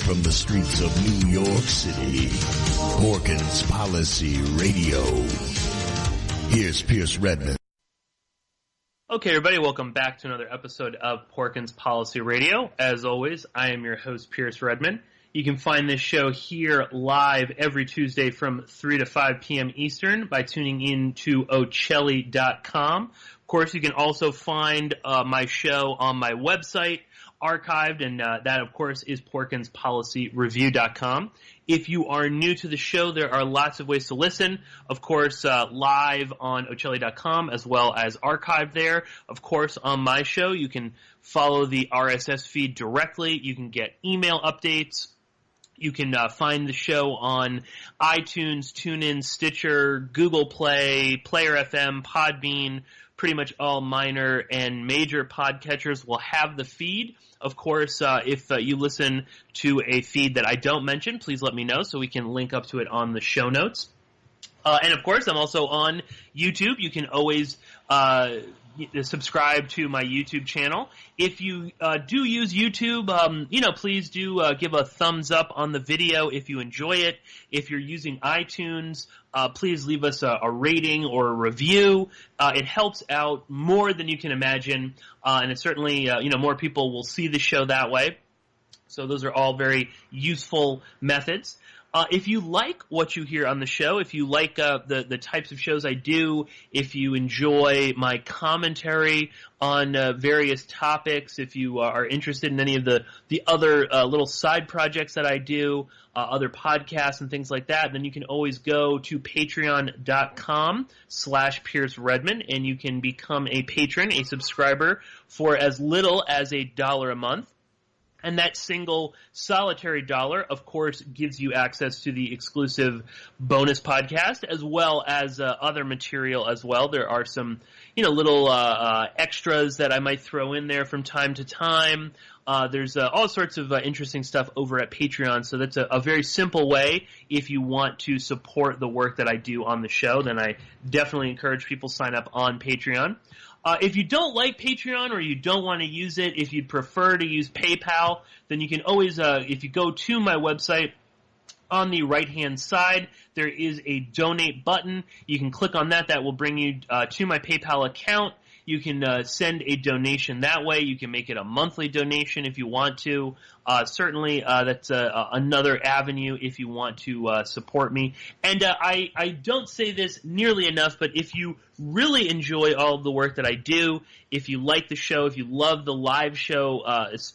from the streets of New York City, Porkins Policy Radio. Here's Pierce Redmond. Okay, everybody, welcome back to another episode of Porkins Policy Radio. As always, I am your host, Pierce Redmond. You can find this show here live every Tuesday from 3 to 5 p.m. Eastern by tuning in to Ocelli.com. Of course, you can also find my show on my website, archived, and that, of course, is PorkinsPolicyReview.com. If you are new to the show, there are lots of ways to listen. Of course, live on Ocelli.com as well as archived there. Of course, on my show, you can follow the RSS feed directly. You can get email updates. You can find the show on iTunes, TuneIn, Stitcher, Google Play, Player FM, Podbean. Pretty much all minor and major podcatchers will have the feed. Of course, if you listen to a feed that I don't mention, please let me know so we can link up to it on the show notes. And of course, I'm also on YouTube. You can always subscribe to my YouTube channel. If you do use YouTube, please do give a thumbs up on the video if you enjoy it. If you're using iTunes, please leave us a rating or a review. It helps out more than you can imagine, and it certainly, more people will see the show that way. So those are all very useful methods. If you like what you hear on the show, if you like the types of shows I do, if you enjoy my commentary on various topics, if you are interested in any of the other little side projects that I do, other podcasts and things like that, then you can always go to patreon.com/Pierce Redmond, and you can become a patron, a subscriber, for as little as $1 a month. And that single solitary dollar, of course, gives you access to the exclusive bonus podcast as well as other material as well. There are some, little extras that I might throw in there from time to time. There's all sorts of interesting stuff over at Patreon. So that's a very simple way. If you want to support the work that I do on the show, then I definitely encourage people to sign up on Patreon. If you don't like Patreon or you don't want to use it, if you'd prefer to use PayPal, then you can always, if you go to my website, on the right-hand side, there is a donate button. You can click on that. That will bring you to my PayPal account. You can send a donation that way. You can make it a monthly donation if you want to. Certainly, that's another avenue if you want to support me. And I don't say this nearly enough, but if you really enjoy all of the work that I do, if you like the show, if you love the live show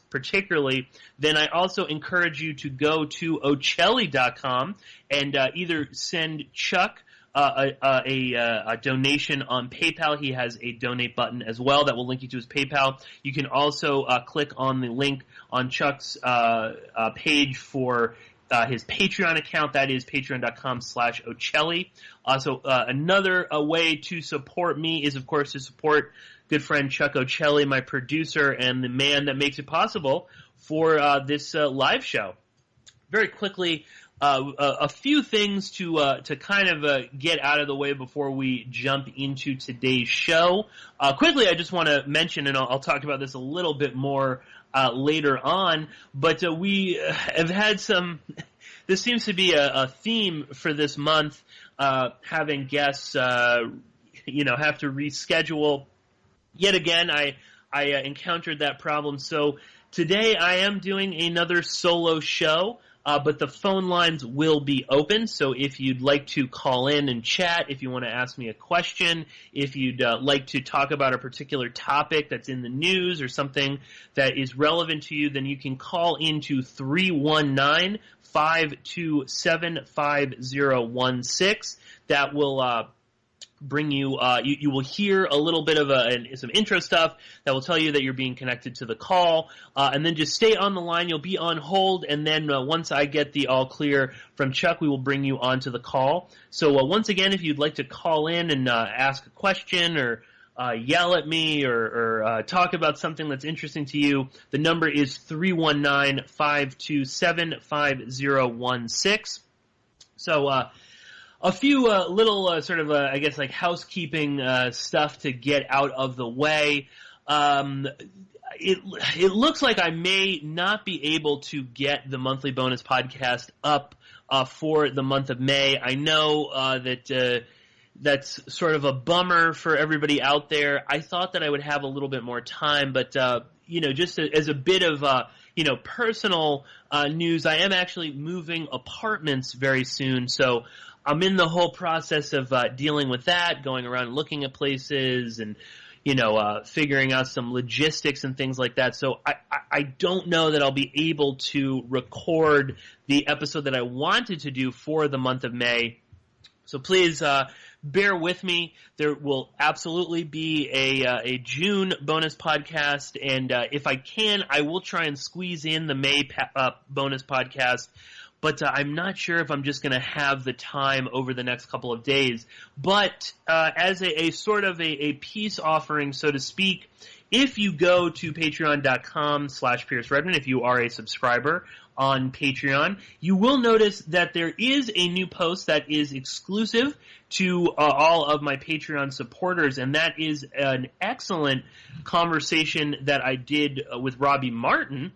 particularly, then I also encourage you to go to Ocelli.com and either send Chuck a donation on PayPal. He has a donate button as well that will link you to his PayPal. You can also click on the link on Chuck's page for his Patreon account. That is patreon.com/Ocelli. So another way to support me is, of course, to support good friend Chuck Ocelli, my producer and the man that makes it possible for this live show. Very quickly, a few things to kind of get out of the way before we jump into today's show. Quickly, I just want to mention, and I'll talk about this a little bit more later on, but we have had some. This seems to be a theme for this month, having guests, have to reschedule. Yet again, I encountered that problem. So today I am doing another solo show. But the phone lines will be open, so if you'd like to call in and chat, if you want to ask me a question, if you'd like to talk about a particular topic that's in the news or something that is relevant to you, then you can call into 319-527-5016. That will bring you, you will hear a little bit of some intro stuff that will tell you that you're being connected to the call, and then just stay on the line. You'll be on hold, and then once I get the all clear from Chuck, we will bring you onto the call. So once again, if you'd like to call in and ask a question or yell at me or talk about something that's interesting to you, the number is 319-527-5016. So a few little sort of, I guess, like housekeeping stuff to get out of the way. it looks like I may not be able to get the monthly bonus podcast up for the month of May. I know that that's sort of a bummer for everybody out there. I thought that I would have a little bit more time, but just as a bit of personal news, I am actually moving apartments very soon, so I'm in the whole process of dealing with that, going around looking at places and figuring out some logistics and things like that. So I don't know that I'll be able to record the episode that I wanted to do for the month of May. So please bear with me. There will absolutely be a June bonus podcast, and if I can, I will try and squeeze in the May bonus podcast. But I'm not sure if I'm just going to have the time over the next couple of days. But as a sort of a peace offering, so to speak, if you go to patreon.com/Pierce Redmond, if you are a subscriber on Patreon, you will notice that there is a new post that is exclusive to all of my Patreon supporters, and that is an excellent conversation that I did with Robbie Martin,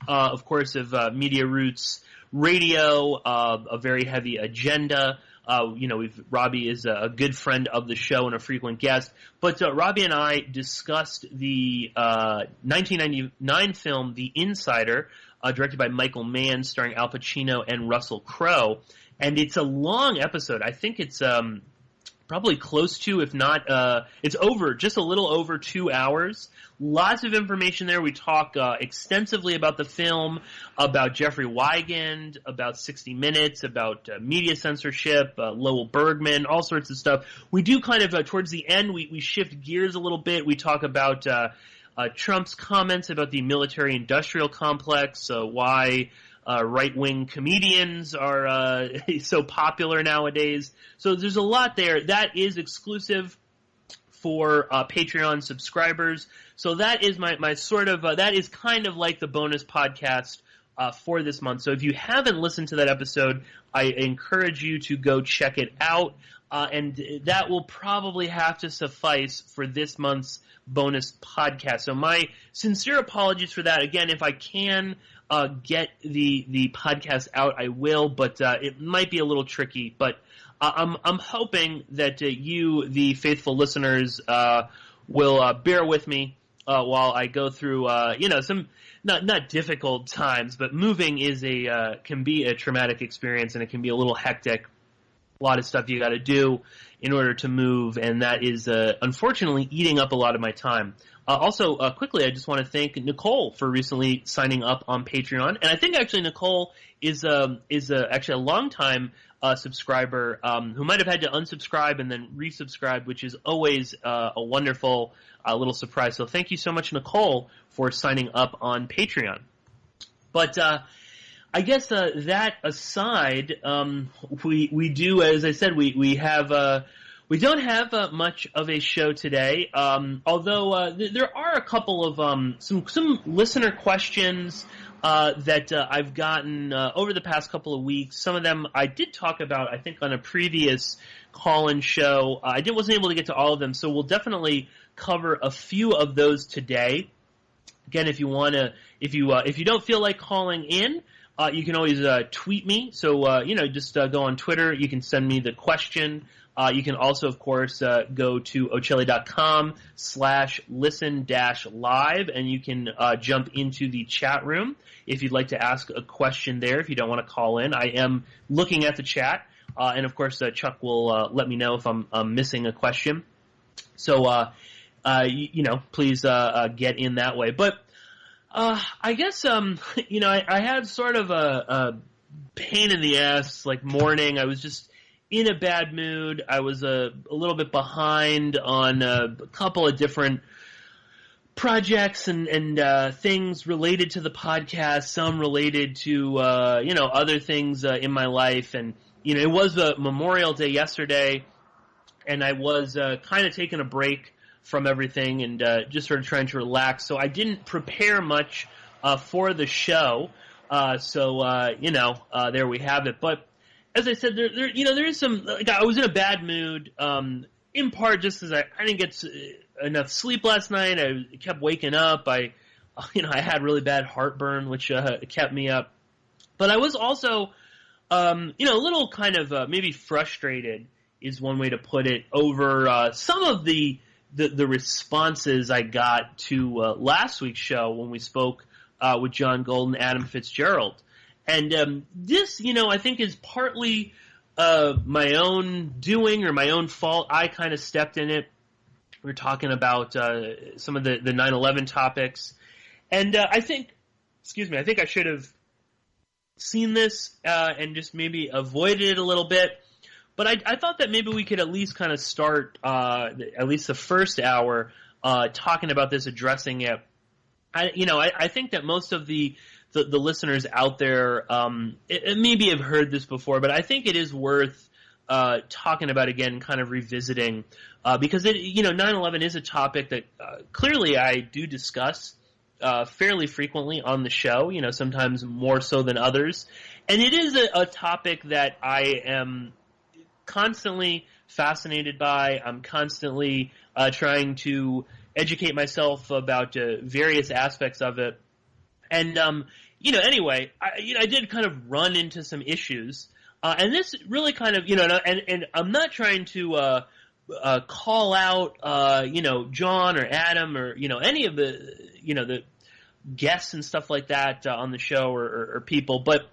of course, of Media Roots Radio, a very heavy agenda. Robbie is a good friend of the show and a frequent guest. But Robbie and I discussed the 1999 film The Insider, directed by Michael Mann, starring Al Pacino and Russell Crowe. And it's a long episode. I think it's probably close to, if not, it's just a little over 2 hours. Lots of information there. We talk extensively about the film, about Jeffrey Wigand, about 60 Minutes, about media censorship, Lowell Bergman, all sorts of stuff. We do kind of, towards the end, we shift gears a little bit. We talk about Trump's comments about the military-industrial complex, why right-wing comedians are so popular nowadays. So there's a lot there. That is exclusive for Patreon subscribers. So that is my sort of that is kind of like the bonus podcast for this month. So if you haven't listened to that episode, I encourage you to go check it out. And that will probably have to suffice for this month's bonus podcast. So my sincere apologies for that. Again, if I can get the podcast out, I will, but it might be a little tricky. But I'm hoping that you, the faithful listeners, will bear with me while I go through some not difficult times, but moving can be a traumatic experience, and it can be a little hectic. A lot of stuff you got to do in order to move, and that is unfortunately eating up a lot of my time. Also, quickly, I just want to thank Nicole for recently signing up on Patreon, and I think actually Nicole is actually a longtime subscriber who might have had to unsubscribe and then resubscribe, which is always a wonderful little surprise. So thank you so much, Nicole, for signing up on Patreon. But I guess that aside, we do, as I said, we don't have much of a show today. Although there are a couple of some listener questions that I've gotten over the past couple of weeks. Some of them I did talk about, I think, on a previous call-in show. I wasn't able to get to all of them, so we'll definitely cover a few of those today. Again, if you don't feel like calling in, you can always tweet me. So just go on Twitter. You can send me the question. You can also, of course, go to ochelli.com/listen-live, and you can jump into the chat room if you'd like to ask a question there, if you don't want to call in. I am looking at the chat, and of course, Chuck will let me know if I'm missing a question. So, please get in that way. But I guess, I had sort of a pain in the ass, morning. I was just in a bad mood. I was a little bit behind on a couple of different projects and things related to the podcast, some related to, other things in my life. And, it was a Memorial Day yesterday, and I was kind of taking a break from everything and just sort of trying to relax. So I didn't prepare much for the show. There we have it. But as I said, there is some. I was in a bad mood, in part just because I didn't get enough sleep last night. I kept waking up. I I had really bad heartburn, which kept me up. But I was also, a little kind of maybe frustrated is one way to put it over some of the responses I got to last week's show when we spoke with John Gold and Adam Fitzgerald. And this, I think is partly my own doing or my own fault. I kind of stepped in it. We were talking about some of the 9/11 topics. And I think I should have seen this and just maybe avoided it a little bit. But I thought that maybe we could at least kind of start, at least the first hour, talking about this, addressing it. I think that most of the listeners out there maybe have heard this before, but I think it is worth talking about again, kind of revisiting, because 9/11 is a topic that clearly I do discuss fairly frequently on the show. Sometimes more so than others, and it is a topic that I am constantly fascinated by. I'm constantly trying to educate myself about various aspects of it. And, anyway, I did kind of run into some issues. And this really kind of, and I'm not trying to call out, John or Adam or, any of the guests and stuff like that on the show or people. But,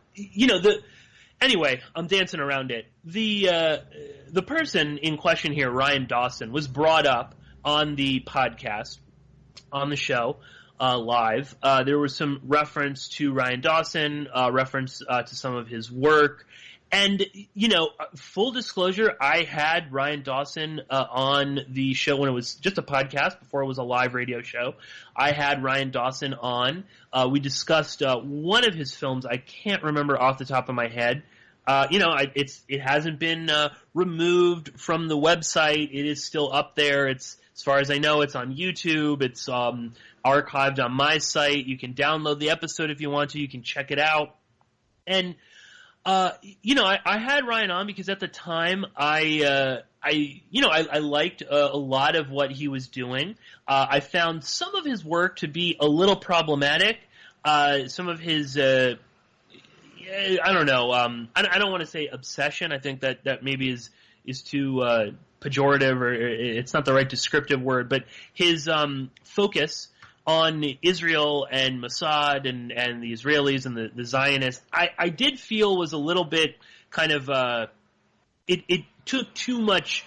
anyway, I'm dancing around it. The person in question here, Ryan Dawson, was brought up on the podcast, on the show, live. There was some reference to Ryan Dawson, reference to some of his work. And, full disclosure, I had Ryan Dawson on the show when it was just a podcast, before it was a live radio show. I had Ryan Dawson on. We discussed one of his films. I can't remember off the top of my head. It hasn't been removed from the website. It is still up there. It's, as far as I know, it's on YouTube. It's archived on my site. You can download the episode if you want to. You can check it out. And I had Ryan on because at the time I liked a lot of what he was doing. I found some of his work to be a little problematic. Some of his I don't know. I don't want to say obsession. I think that maybe is too pejorative, or it's not the right descriptive word. But his focus on Israel and Mossad and the Israelis and the Zionists, I did feel was a little bit kind of it took too much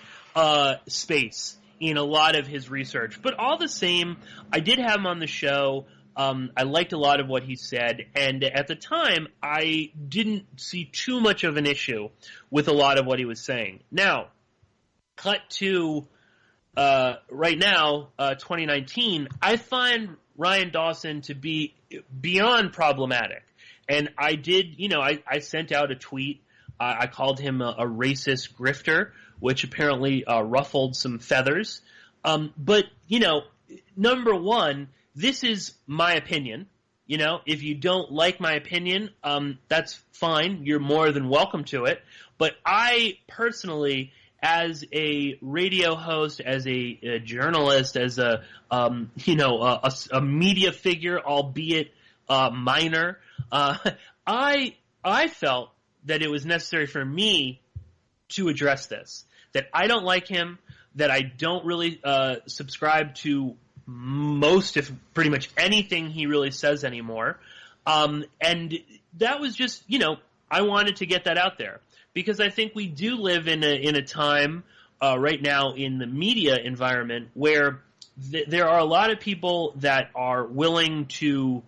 space in a lot of his research. But all the same, I did have him on the show. I liked a lot of what he said, and at the time, I didn't see too much of an issue with a lot of what he was saying. Now, cut to right now, 2019, I find Ryan Dawson to be beyond problematic. And I did, I sent out a tweet. I called him a racist grifter, which apparently ruffled some feathers. But, number one, this is my opinion. If you don't like my opinion, that's fine. You're more than welcome to it. But I personally, as a radio host, as a journalist, as a media figure, albeit minor, I felt that it was necessary for me to address this. That I don't like him. That I don't really subscribe to most, if pretty much anything he really says anymore. And that was just, I wanted to get that out there. Because I think we do live in a time right now in the media environment where there are a lot of people that are willing to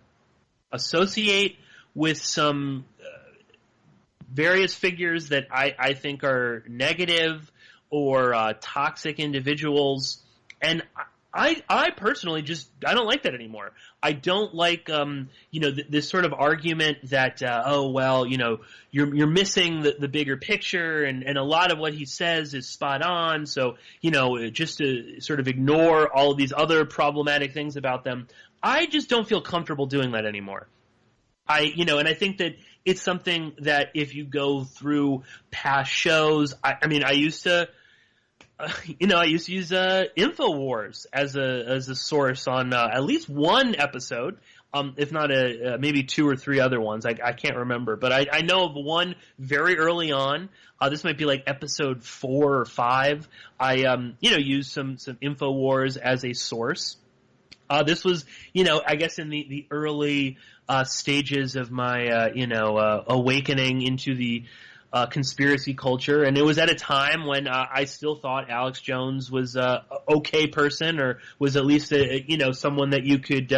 associate with some various figures that I think are negative or toxic individuals. And I personally I don't like that anymore. I don't like, this sort of argument that, you're missing the bigger picture, and a lot of what he says is spot on. So, just to sort of ignore all of these other problematic things about them. I just don't feel comfortable doing that anymore. And I think that it's something that if you go through past shows, I used to, I used to use InfoWars as a source on at least one episode. if not maybe 2 or 3 other ones. I can't remember, but I know of one very early on. This might be like episode 4 or 5. I used some InfoWars as a source. This was, I guess in the early stages of my, awakening into the conspiracy culture, and it was at a time when I still thought Alex Jones was a okay person, or was at least someone that you could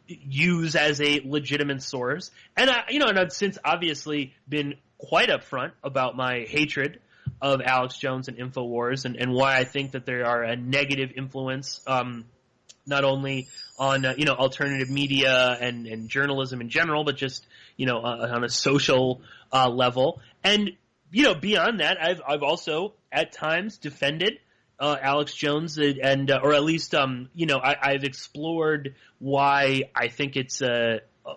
use as a legitimate source. And and I've since obviously been quite upfront about my hatred of Alex Jones and InfoWars, and why I think that they are a negative influence, not only on alternative media and journalism in general, but just on a social level. And beyond that, I've also at times defended Alex Jones, and or at least I've explored why I think it's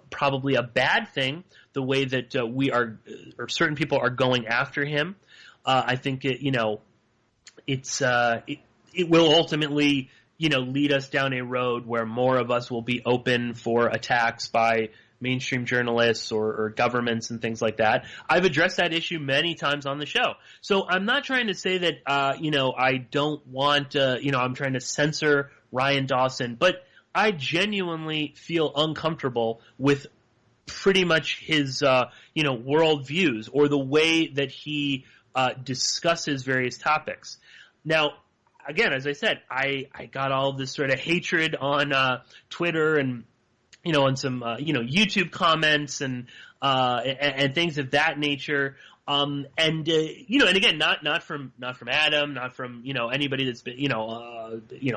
probably a bad thing, the way that we are, or certain people are going after him. I think it will ultimately lead us down a road where more of us will be open for attacks by mainstream journalists or governments and things like that. I've addressed that issue many times on the show. So I'm not trying to say that, I don't want, I'm trying to censor Ryan Dawson, but I genuinely feel uncomfortable with pretty much his, world views, or the way that he discusses various topics. Now, again, as I said, I got all this sort of hatred on Twitter and on some YouTube comments and things of that nature. And again, not from Adam, not from anybody that's been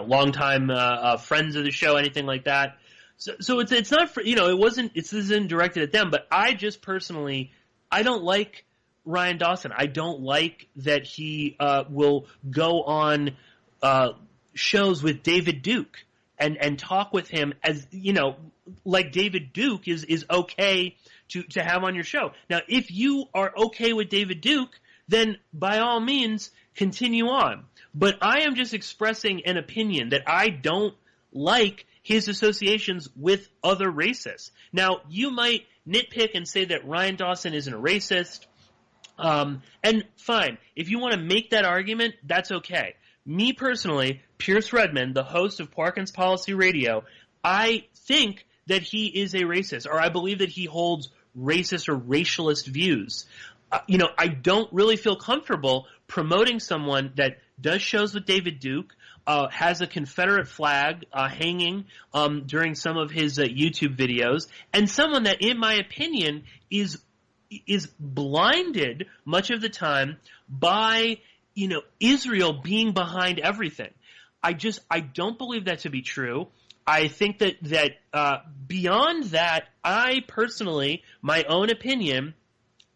longtime friends of the show, anything like that. So it's not for this isn't directed at them, but I just personally, I don't like Ryan Dawson. I don't like that he will go on shows with David Duke and talk with him, as like David Duke is okay to have on your show. Now, if you are okay with David Duke, then by all means continue on. But I am just expressing an opinion that I don't like his associations with other racists. Now, you might nitpick and say that Ryan Dawson isn't a racist, and fine. If you want to make that argument, that's okay. Me personally, Pierce Redmond, the host of Porkins Policy Radio, I think that he is a racist, or I believe that he holds racist or racialist views. I don't really feel comfortable promoting someone that does shows with David Duke, has a Confederate flag hanging during some of his YouTube videos, and someone that, in my opinion, is blinded much of the time by Israel being behind everything. I don't believe that to be true. I think that beyond that, I personally, my own opinion,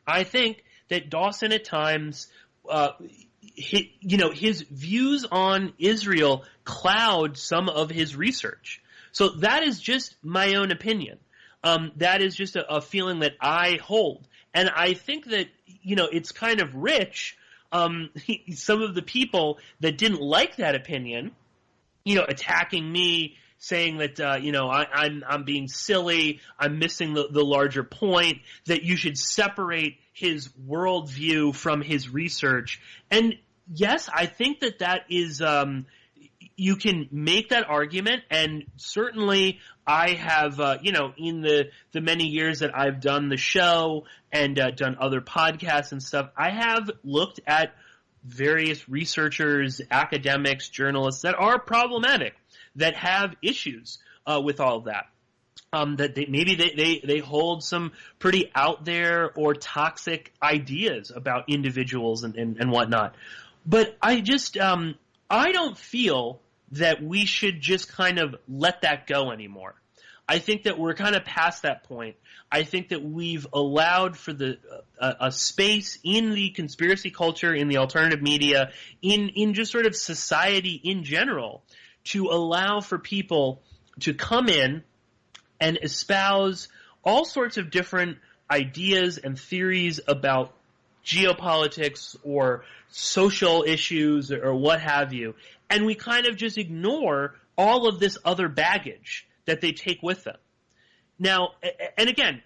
I think that Dawson at times, his views on Israel cloud some of his research. So that is just my own opinion. That is just a feeling that I hold. And I think that, it's kind of rich. Some of the people that didn't like that opinion, attacking me, saying that I'm being silly, I'm missing the larger point, that you should separate his worldview from his research. And yes, I think that is you can make that argument, and certainly I have in the many years that I've done the show and done other podcasts and stuff, I have looked at various researchers, academics, journalists that are problematic, that have issues with all of that. That they hold some pretty out there or toxic ideas about individuals and whatnot. But I just I don't feel that we should just kind of let that go anymore. I think that we're kind of past that point. I think that we've allowed for a space in the conspiracy culture, in the alternative media, in just sort of society in general, to allow for people to come in and espouse all sorts of different ideas and theories about geopolitics or social issues or what have you, and we kind of just ignore all of this other baggage that they take with them. Now, and again,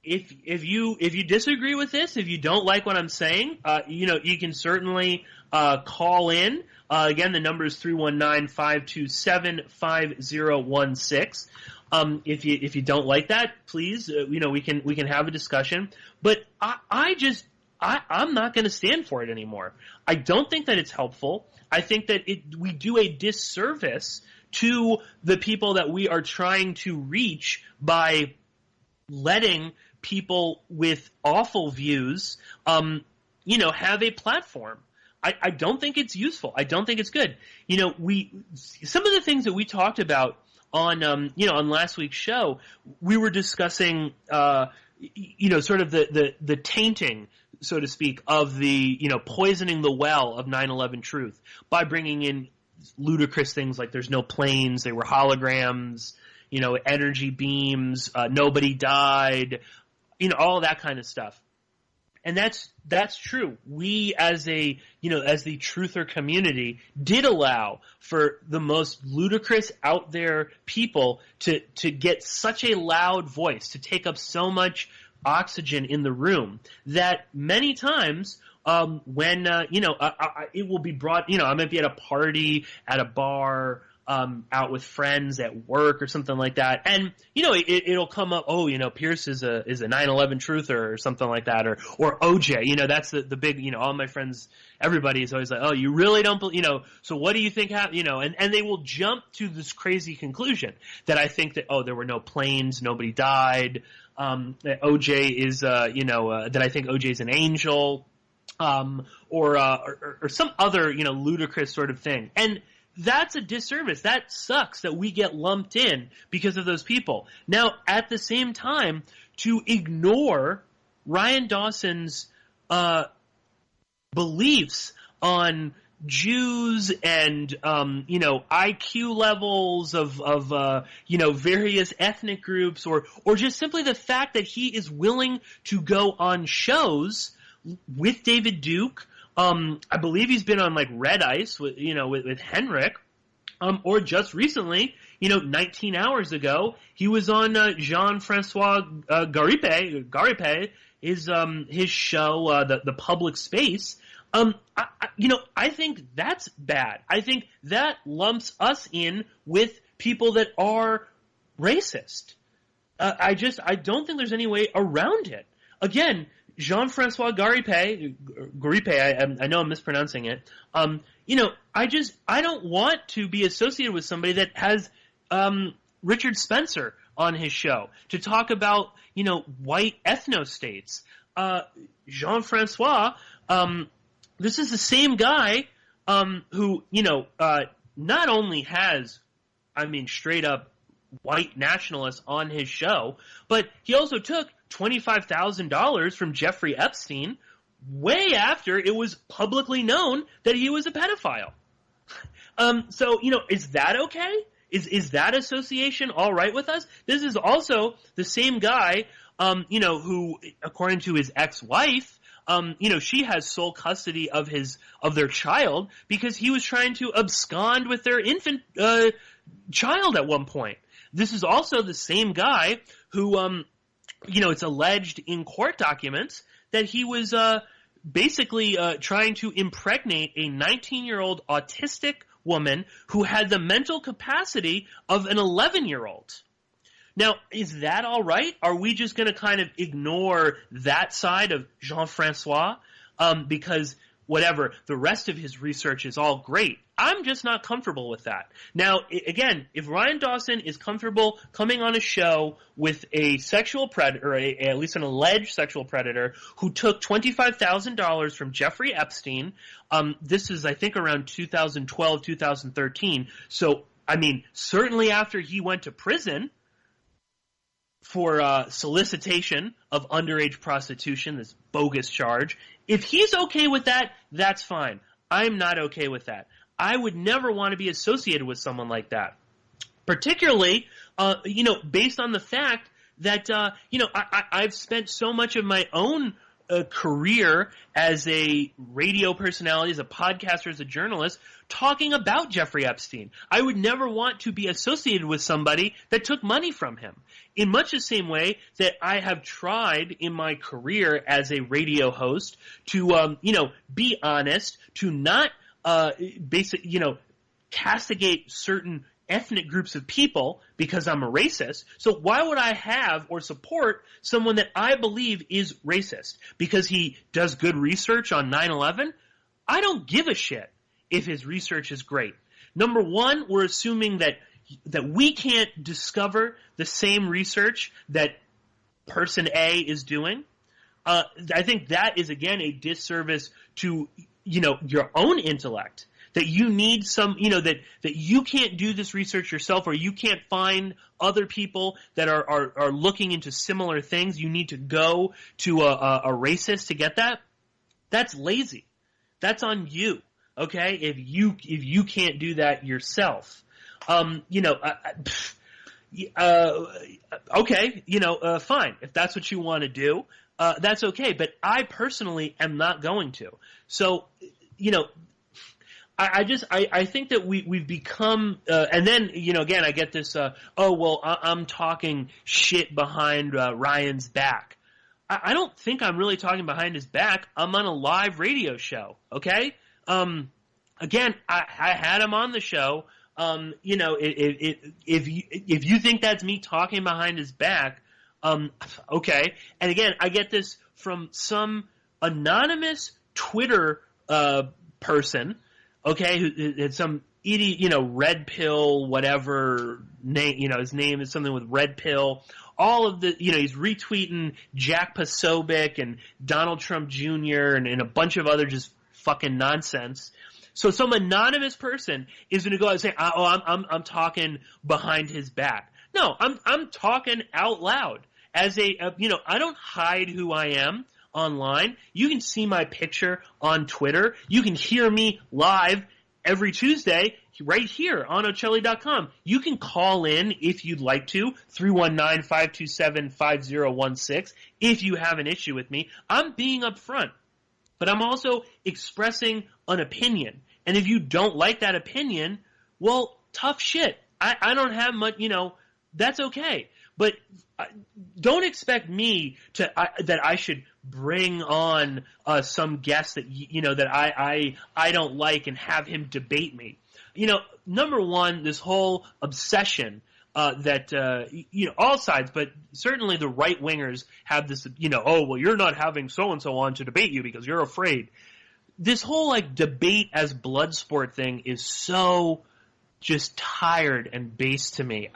if you disagree with this, if you don't like what I'm saying, you can certainly call in. Again, the number is 319-527-5016. If you don't like that, please, we can have a discussion. But I'm not going to stand for it anymore. I don't think that it's helpful. I think that we do a disservice to the people that we are trying to reach by letting people with awful views, have a platform. I don't think it's useful. I don't think it's good. Some of the things that we talked about on last week's show, we were discussing, sort of the tainting, so to speak, of the, poisoning the well of 9/11 truth by bringing in ludicrous things like there's no planes, they were holograms, energy beams, nobody died, all that kind of stuff. And that's true. We as the truther community did allow for the most ludicrous out there people to get such a loud voice, to take up so much oxygen in the room that many times when it will be brought, I might be at a party, at a bar, out with friends at work or something like that, and it'll come up. Oh, Pierce is a 9/11 truther or something like that, or OJ. That's the big. All my friends, everybody is always like, oh, you really don't believe. So what do you think happened? And they will jump to this crazy conclusion that I think that there were no planes, nobody died. That OJ is that I think OJ is an angel, or some other ludicrous sort of thing. And that's a disservice. That sucks that we get lumped in because of those people. Now, at the same time, to ignore Ryan Dawson's beliefs on Jews and IQ levels of various ethnic groups, or just simply the fact that he is willing to go on shows with David Duke. I believe he's been on like Red Ice with Henrik, or just recently, 19 hours ago, he was on Jean-Francois Garipe, his show, the Public Space. I think that's bad. I think that lumps us in with people that are racist. I don't think there's any way around it. Again, Jean-Francois Garipe, I know I'm mispronouncing it. I don't want to be associated with somebody that has Richard Spencer on his show to talk about, white ethno-states. Jean-Francois, this is the same guy who, not only has, straight up white nationalists on his show, but he also took $25,000 from Jeffrey Epstein way after it was publicly known that he was a pedophile. So, is that okay? Is that association all right with us? This is also the same guy, who, according to his ex-wife, she has sole custody of their child because he was trying to abscond with their infant child at one point. This is also the same guy who, it's alleged in court documents that he was basically trying to impregnate a 19-year-old autistic woman who had the mental capacity of an 11-year-old. Now, is that all right? Are we just going to kind of ignore that side of Jean-Francois because whatever, the rest of his research is all great? I'm just not comfortable with that. Now, again, if Ryan Dawson is comfortable coming on a show with a sexual predator, or at least an alleged sexual predator, who took $25,000 from Jeffrey Epstein, this is, I think, around 2012, 2013. So, certainly after he went to prison for solicitation of underage prostitution, this bogus charge, if he's okay with that, that's fine. I'm not okay with that. I would never want to be associated with someone like that. Particularly, based on the fact that, I've spent so much of my own a career as a radio personality, as a podcaster, as a journalist, talking about Jeffrey Epstein. I would never want to be associated with somebody that took money from him. In much the same way that I have tried in my career as a radio host to, be honest, to not, castigate certain ethnic groups of people because I'm a racist. So why would I have or support someone that I believe is racist? Because he does good research on 9/11? I don't give a shit if his research is great. Number one, we're assuming that we can't discover the same research that person A is doing. I think that is, again, a disservice to, your own intellect. That you need some, that you can't do this research yourself, or you can't find other people that are looking into similar things. You need to go to a racist to get that. That's lazy. That's on you. Okay, if you can't do that yourself, okay, fine. If that's what you want to do, that's okay. But I personally am not going to. So, I think that we've become, and then, again, I get this, I'm talking shit behind Ryan's back. I don't think I'm really talking behind his back. I'm on a live radio show, okay? Again, I had him on the show. If you think that's me talking behind his back, okay. And again, I get this from some anonymous Twitter person, okay, who some idiot, red pill, whatever name, his name is something with red pill. All of the, he's retweeting Jack Posobiec and Donald Trump Jr. and a bunch of other just fucking nonsense. So some anonymous person is going to go out and say, I'm talking behind his back. No, I'm talking out loud. As I don't hide who I am online. You can see my picture on Twitter. You can hear me live every Tuesday right here on Ocelli.com. You can call in if you'd like to, 319-527-5016, if you have an issue with me. I'm being upfront, but I'm also expressing an opinion. And if you don't like that opinion, well, tough shit. I don't have much, that's okay. But don't expect me that I should bring on some guest that that I don't like and have him debate me. Number one, this whole obsession that all sides, but certainly the right wingers have this. You're not having so and so on to debate you because you're afraid. This whole debate as blood sport thing is so just tired and base to me.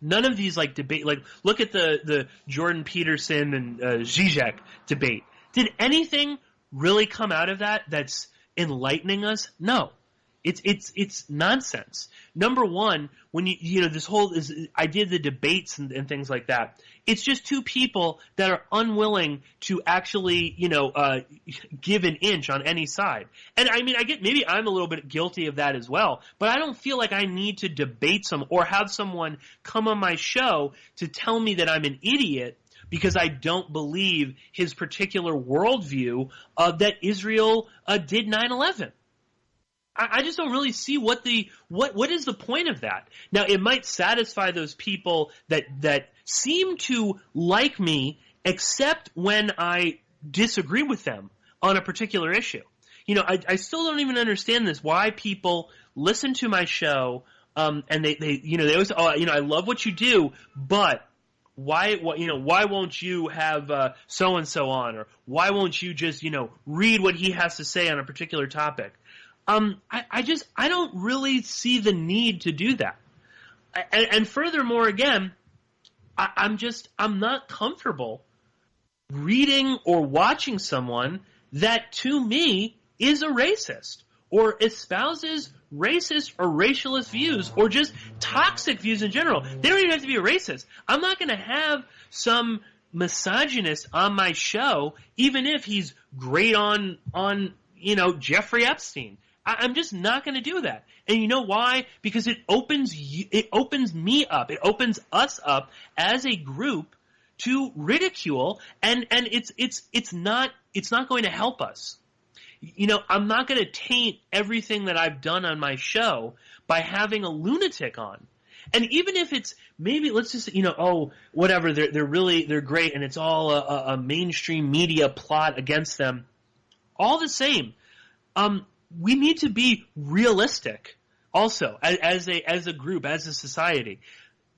None of these debate, look at the Jordan Peterson and Zizek debate. Did anything really come out of that that's enlightening us? No. It's nonsense. Number one, when this whole I did the debates and things like that. It's just two people that are unwilling to actually give an inch on any side. And I mean, I get maybe I'm a little bit guilty of that as well. But I don't feel like I need to debate or have someone come on my show to tell me that I'm an idiot because I don't believe his particular worldview that Israel did 9/11. I just don't really see what is the point of that. Now, it might satisfy those people that seem to like me, except when I disagree with them on a particular issue. I still don't even understand this. Why people listen to my show and they always I love what you do, but why won't you have so and so on, or why won't you just read what he has to say on a particular topic? I don't really see the need to do that. And furthermore, again, I'm not comfortable reading or watching someone that to me is a racist or espouses racist or racialist views or just toxic views in general. They don't even have to be a racist. I'm not going to have some misogynist on my show, even if he's great on Jeffrey Epstein. I'm just not going to do that. And you know why? Because it opens me up. It opens us up as a group to ridicule, and it's not going to help us. I'm not going to taint everything that I've done on my show by having a lunatic on. And even if it's maybe, let's just, whatever, they're great and it's all a mainstream media plot against them. All the same, we need to be realistic also as a group, as a society.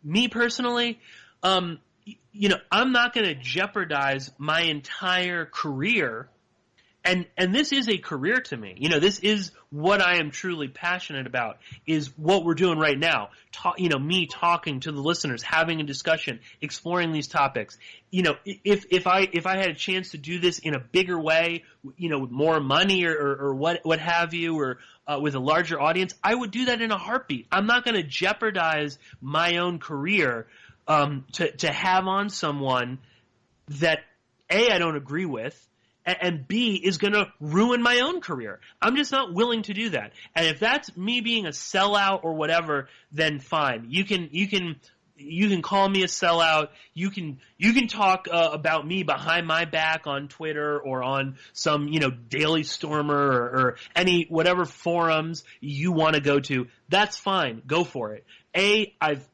Me personally, I'm not going to jeopardize my entire career. And this is a career to me. This is what I am truly passionate about, is what we're doing right now. Me talking to the listeners, having a discussion, exploring these topics. If I had a chance to do this in a bigger way, with more money or what have you, or with a larger audience, I would do that in a heartbeat. I'm not going to jeopardize my own career to have on someone that A, I don't agree with, and B, is going to ruin my own career. I'm just not willing to do that. And if that's me being a sellout or whatever, then fine. You can call me a sellout. You can talk about me behind my back on Twitter or on some Daily Stormer or any whatever forums you want to go to. That's fine. Go for it. I've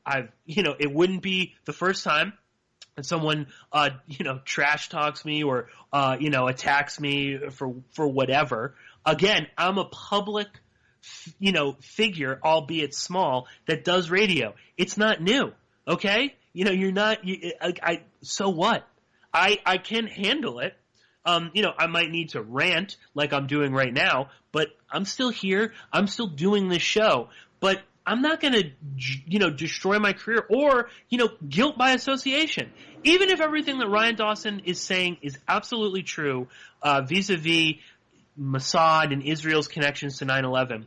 it wouldn't be the first time and someone, trash talks me or, attacks me for whatever. Again, I'm a public, figure, albeit small, that does radio. It's not new. Okay? You're not, so what? I can handle it. I might need to rant like I'm doing right now, but I'm still here. I'm still doing this show. But I'm not going to, destroy my career or, guilt by association. Even if everything that Ryan Dawson is saying is absolutely true, vis-a-vis Mossad and Israel's connections to 9/11,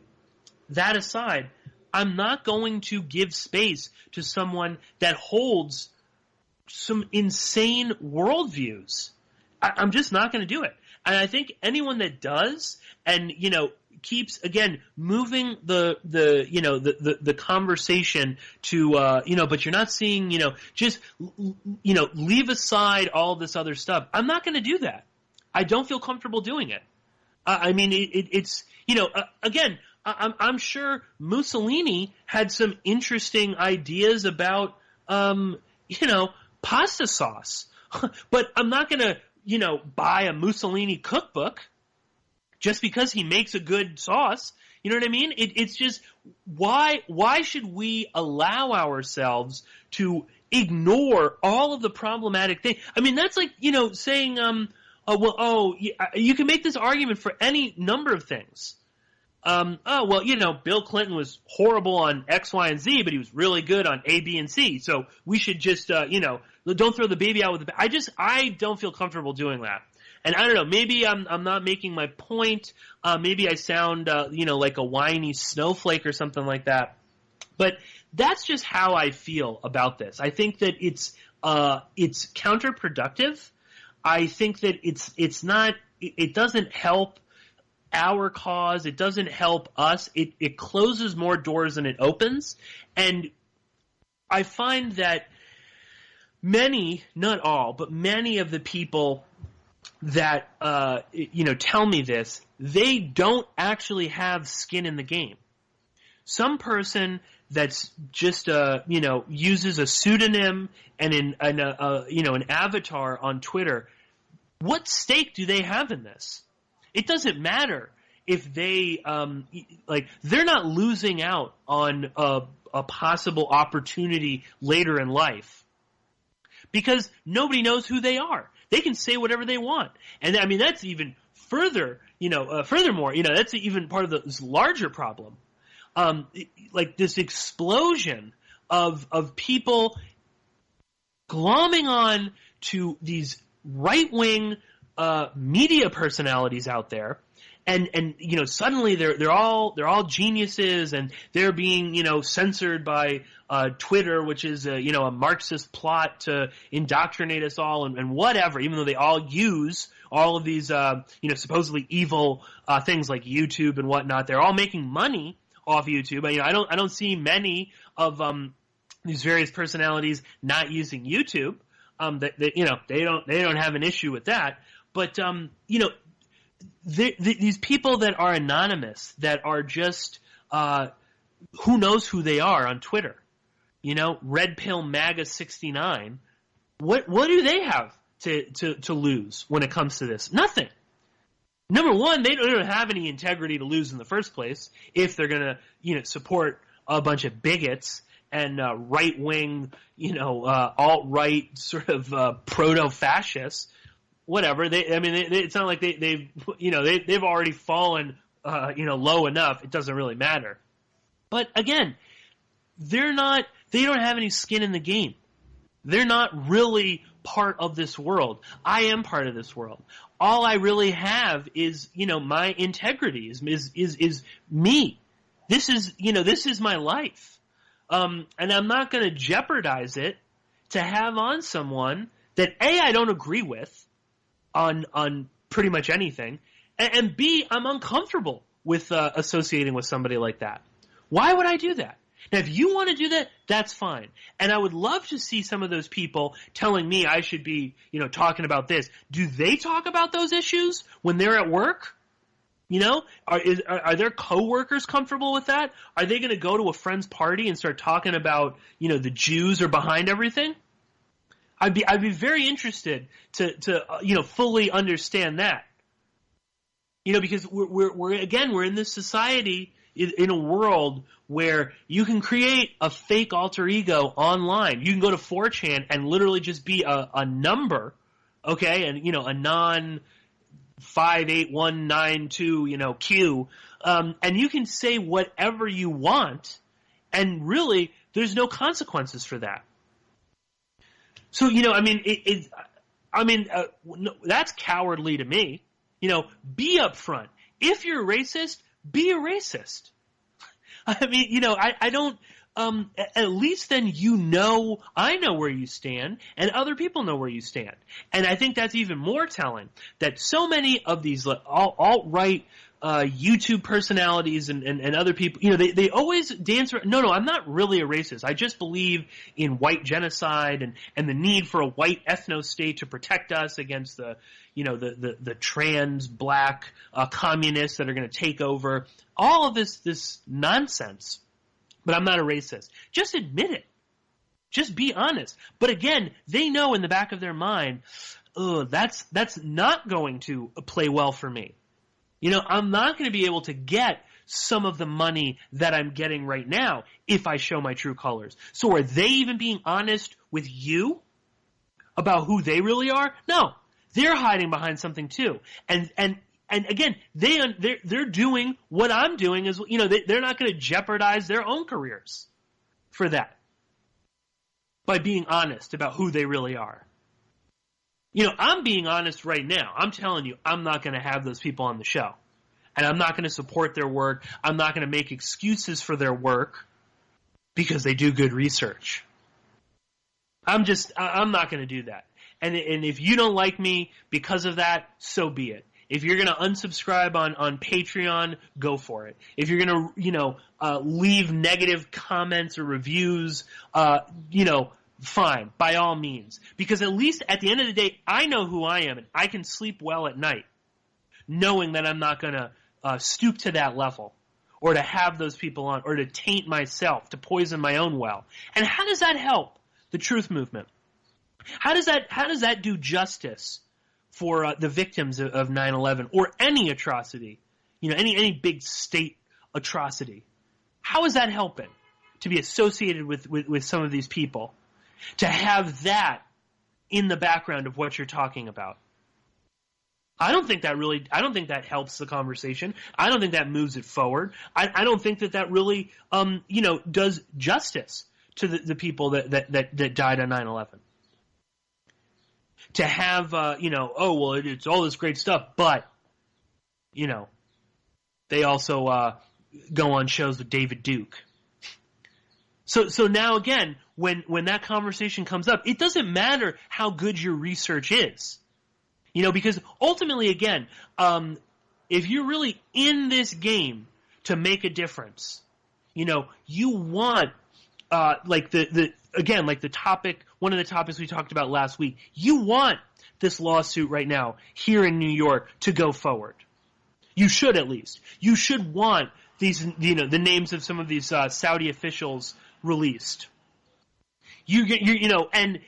that aside, I'm not going to give space to someone that holds some insane worldviews. I'm just not going to do it. And I think anyone that does and, keeps again moving the conversation to but you're not seeing just leave aside all this other stuff. I'm not going to do that. I don't feel comfortable doing it. It's again, I'm sure Mussolini had some interesting ideas about pasta sauce, but I'm not going to buy a Mussolini cookbook just because he makes a good sauce. You know what I mean? It's just, why should we allow ourselves to ignore all of the problematic things? That's like, saying, you can make this argument for any number of things. Bill Clinton was horrible on X, Y, and Z, but he was really good on A, B, and C. So we should just, don't throw the baby out with the I don't feel comfortable doing that. And I don't know, maybe I'm not making my point. Maybe I sound, like a whiny snowflake or something like that. But that's just how I feel about this. I think that it's counterproductive. I think that it's not, it doesn't help our cause. It doesn't help us. It closes more doors than it opens. And I find that many, not all, but many of the people that tell me this, they don't actually have skin in the game. Some person that's just uses a pseudonym and an avatar on Twitter, what stake do they have in this? It doesn't matter if they they're not losing out on a possible opportunity later in life because nobody knows who they are. They can say whatever they want. And that's even further, furthermore, that's even part of this larger problem. Like this explosion of people glomming on to these right-wing media personalities out there. And suddenly they're all geniuses and they're being censored by Twitter, which is a Marxist plot to indoctrinate us all and whatever. Even though they all use all of these supposedly evil things like YouTube and whatnot, they're all making money off YouTube. I don't see many of these various personalities not using YouTube. They don't have an issue with that. But these people that are anonymous, that are just who knows who they are on Twitter, Red Pill MAGA 69. What do they have to lose when it comes to this? Nothing. Number one, they don't have any integrity to lose in the first place if they're going to support a bunch of bigots and right wing, alt right sort of proto fascists. Whatever. It's not like they've already fallen low enough. It doesn't really matter. But again, they don't have any skin in the game. They're not really part of this world. I am part of this world. All I really have is, my integrity is me. This is my life. And I'm not going to jeopardize it to have on someone that A, I don't agree with on pretty much anything, and B, I'm uncomfortable with associating with somebody like that. Why would I do that? Now, if you want to do that, that's fine. And I would love to see some of those people telling me I should be, talking about this. Do they talk about those issues when they're at work? Are their coworkers comfortable with that? Are they going to go to a friend's party and start talking about, the Jews are behind everything? I'd be very interested to fully understand that. Because we're in this society, in a world where you can create a fake alter ego online. You can go to 4chan and literally just be a number, okay, and a non 58192 Q, and you can say whatever you want, and really there's no consequences for that. So that's cowardly to me. Be upfront. If you're a racist, be a racist. I don't, at least then I know where you stand, and other people know where you stand. And I think that's even more telling, that so many of these alt-right YouTube personalities and other people, they always dance around, no, I'm not really a racist. I just believe in white genocide and the need for a white ethno-state to protect us against the trans black communists that are going to take over. All of this nonsense. But I'm not a racist. Just admit it. Just be honest. But again, they know in the back of their mind, that's not going to play well for me. I'm not going to be able to get some of the money that I'm getting right now if I show my true colors. So are they even being honest with you about who they really are? No. They're hiding behind something too. And again, they're doing what I'm doing is, they're not going to jeopardize their own careers for that by being honest about who they really are. I'm being honest right now. I'm telling you, I'm not going to have those people on the show. And I'm not going to support their work. I'm not going to make excuses for their work because they do good research. I'm not going to do that. And if you don't like me because of that, so be it. If you're going to unsubscribe on Patreon, go for it. If you're going to, leave negative comments or reviews, fine, by all means. Because at least at the end of the day, I know who I am, and I can sleep well at night knowing that I'm not going to stoop to that level or to have those people on or to taint myself, to poison my own well. And how does that help the truth movement? How does that do justice for the victims of 9/11 or any atrocity, any big state atrocity? How is that helping to be associated with some of these people? To have that in the background of what you're talking about. I don't think that helps the conversation. I don't think that moves it forward. I don't think that really, does justice to the people that died on 9/11. To have, it's all this great stuff, but, they also go on shows with David Duke. So now again, when that conversation comes up, it doesn't matter how good your research is. Because ultimately, again, if you're really in this game to make a difference, you want, again, like one of the topics we talked about last week, you want this lawsuit right now here in New York to go forward. You should, at least. You should want these, the names of some of these Saudi officials released. And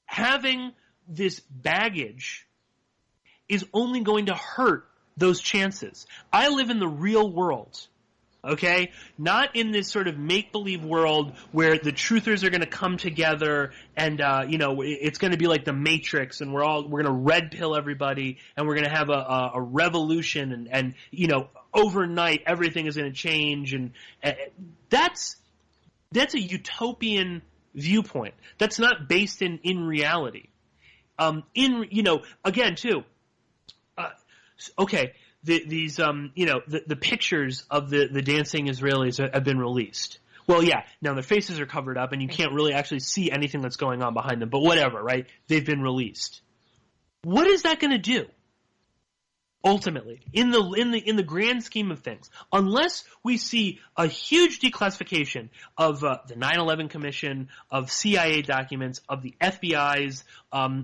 having this baggage is only going to hurt those chances. I live in the real world. Okay? Not in this sort of make-believe world where the truthers are going to come together and, it's going to be like the Matrix and we're going to red pill everybody and we're going to have a revolution and overnight everything is going to change. And that's a utopian viewpoint. That's not based in reality. Again, too, okay, the pictures of the dancing Israelis have been released. Well, yeah, now their faces are covered up and you can't really actually see anything that's going on behind them, but whatever, right? They've been released. What is that going to do? Ultimately, in the grand scheme of things, unless we see a huge declassification of the 9/11 Commission, of CIA documents, of the FBI's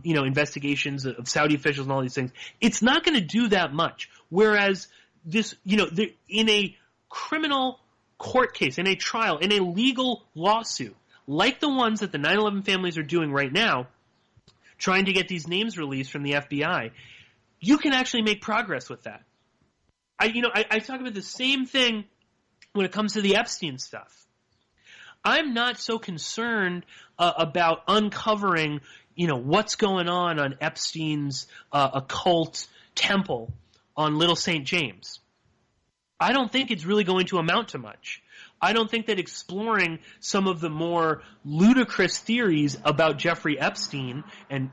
investigations of Saudi officials and all these things, it's not going to do that much. Whereas this, in a criminal court case, in a trial, in a legal lawsuit, like the ones that the 9/11 families are doing right now, trying to get these names released from the FBI. You can actually make progress with that. I talk about the same thing when it comes to the Epstein stuff. I'm not so concerned about uncovering, what's going on Epstein's occult temple on Little St. James. I don't think it's really going to amount to much. I don't think that exploring some of the more ludicrous theories about Jeffrey Epstein and,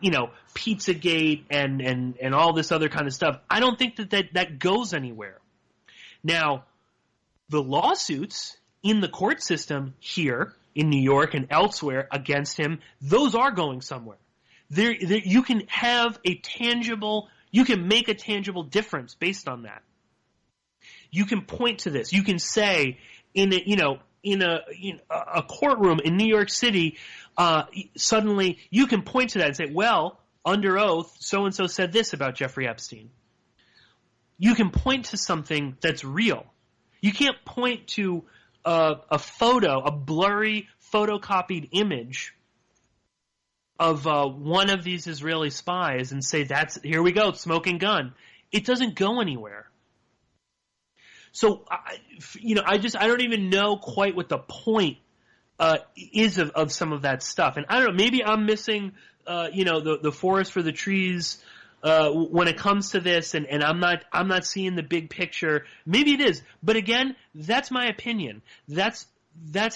Pizzagate and all this other kind of stuff, I don't think that goes anywhere. Now, the lawsuits in the court system here in New York and elsewhere against him, those are going somewhere. You can make a tangible difference based on that. You can point to this. You can say, in a courtroom in New York City, suddenly you can point to that and say, well, under oath, so-and-so said this about Jeffrey Epstein. You can point to something that's real. You can't point to a photo, a blurry photocopied image of one of these Israeli spies and say, here we go, smoking gun. It doesn't go anywhere. So, I don't even know quite what the point is of some of that stuff. And I don't know, maybe I'm missing, the forest for the trees when it comes to this, and I'm not seeing the big picture. Maybe it is, but again, that's my opinion. That's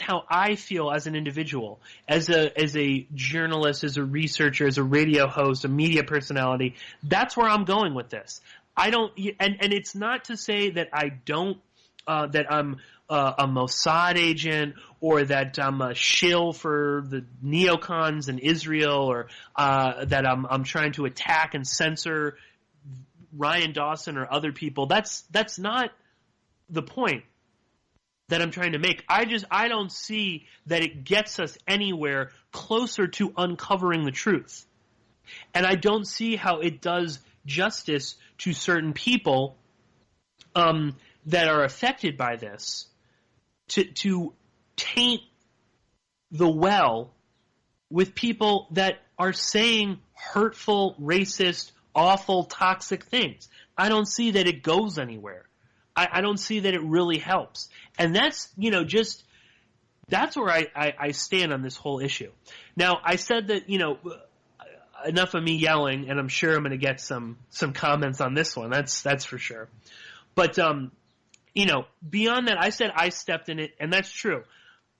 how I feel as an individual, as a journalist, as a researcher, as a radio host, a media personality. That's where I'm going with this. I don't, and it's not to say that I don't, that I'm a Mossad agent or that I'm a shill for the neocons in Israel or that I'm trying to attack and censor Ryan Dawson or other people. That's not the point that I'm trying to make. I don't see that it gets us anywhere closer to uncovering the truth. And I don't see how it does justice to certain people that are affected by this to taint the well with people that are saying hurtful, racist, awful, toxic things. I don't see that it goes anywhere. I don't see that it really helps. And that's, that's where I stand on this whole issue. Now, I said that, enough of me yelling, and I'm sure I'm going to get some comments on this one. That's for sure. But beyond that, I said I stepped in it, and that's true.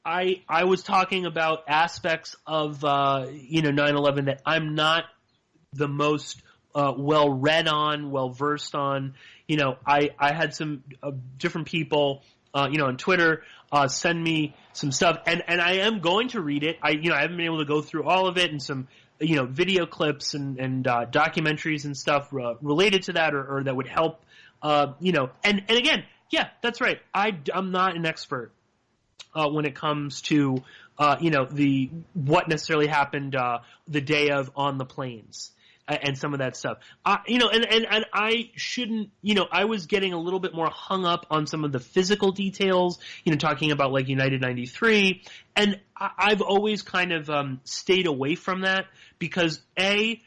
I was talking about aspects of 9/11 that I'm not the most well read on, well versed on. I had some different people on Twitter send me some stuff, and I am going to read it. I haven't been able to go through all of it, and some video clips and documentaries and stuff related to that or that would help, and again, yeah, that's right. I'm not an expert when it comes to what necessarily happened the day of on the planes and some of that stuff. And I shouldn't, I was getting a little bit more hung up on some of the physical details, talking about like United 93, and I've always kind of stayed away from that because I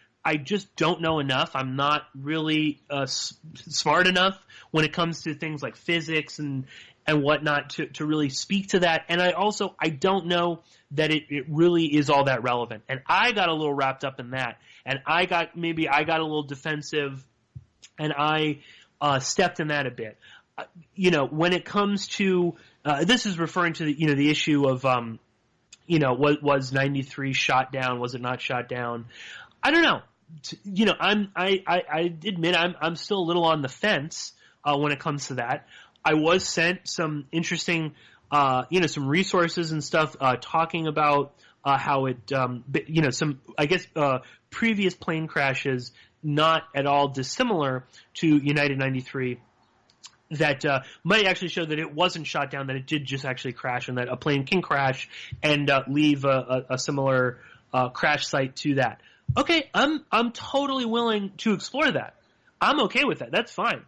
just don't know enough. I'm not really smart enough when it comes to things like physics and whatnot to really speak to that. And I don't know that it really is all that relevant. And I got a little wrapped up in that. And I got a little defensive, and I stepped in that a bit. When it comes to this is referring to the issue of was 93 shot down? Was it not shot down? I don't know. I admit I'm still a little on the fence when it comes to that. I was sent some interesting, some resources and stuff talking about how it, some previous plane crashes not at all dissimilar to United 93 that might actually show that it wasn't shot down, that it did just actually crash, and that a plane can crash and leave a similar crash site to that. Okay, I'm totally willing to explore that. I'm okay with that. That's fine.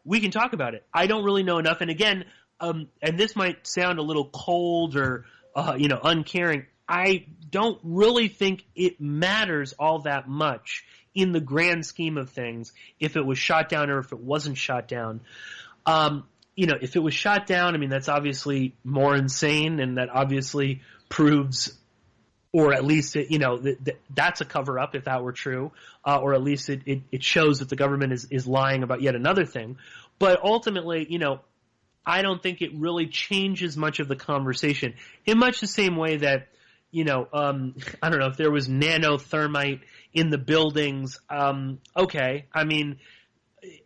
We can talk about it. I don't really know enough. And again, and this might sound a little cold or uncaring. I don't really think it matters all that much in the grand scheme of things if it was shot down or if it wasn't shot down. If it was shot down, I mean, that's obviously more insane, and that obviously proves, or at least that's a cover-up if that were true, or at least it shows that the government is lying about yet another thing. But ultimately, I don't think it really changes much of the conversation in much the same way that, I don't know, if there was nanothermite in the buildings, okay. I mean,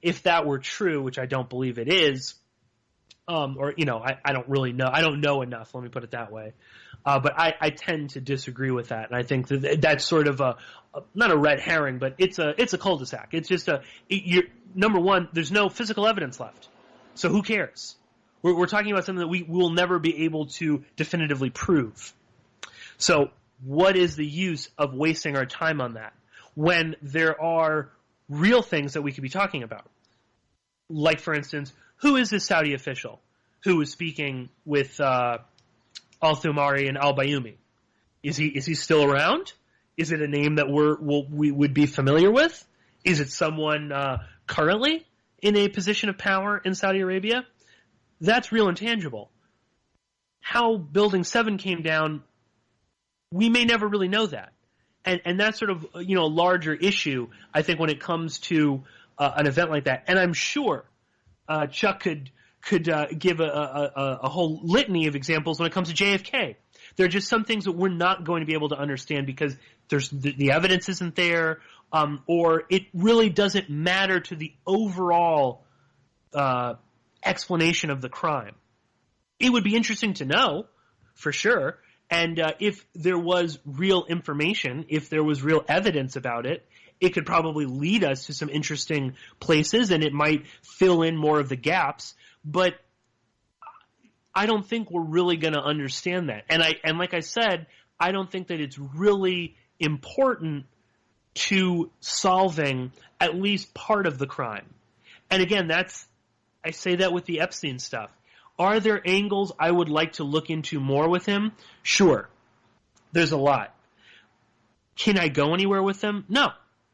if that were true, which I don't believe it is, I don't really know. I don't know enough, let me put it that way. But I tend to disagree with that, and I think that's sort of not a red herring, but it's a cul-de-sac. It's just number one, there's no physical evidence left, so who cares? We're talking about something that we will never be able to definitively prove. So what is the use of wasting our time on that when there are real things that we could be talking about? Like, for instance, who is this Saudi official who was speaking with Al-Thumari and Al-Bayoumi? Is he still around? Is it a name that we would be familiar with? Is it someone currently in a position of power in Saudi Arabia? That's real and tangible. How Building 7 came down, we may never really know that. And that's sort of, a larger issue, I think, when it comes to an event like that. And I'm sure Chuck could give a whole litany of examples when it comes to JFK. There are just some things that we're not going to be able to understand because the evidence isn't there, or it really doesn't matter to the overall explanation of the crime. It would be interesting to know, for sure, and if there was real information, if there was real evidence about it, it could probably lead us to some interesting places, and it might fill in more of the gaps. But I don't think we're really going to understand that. And like I said, I don't think that it's really important to solving at least part of the crime. And again, I say that with the Epstein stuff. Are there angles I would like to look into more with him? Sure. There's a lot. Can I go anywhere with him? No.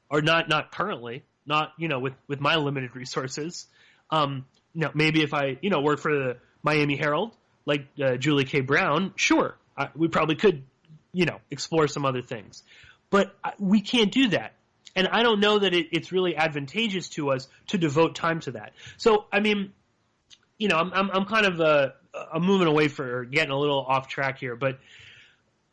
Or not currently. Not, with my limited resources. Maybe if I, work for the Miami Herald, like Julie K. Brown, sure. We probably could, explore some other things. But we can't do that. And I don't know that it's really advantageous to us to devote time to that. So, I mean, I'm kind of I'm moving away for getting a little off track here, but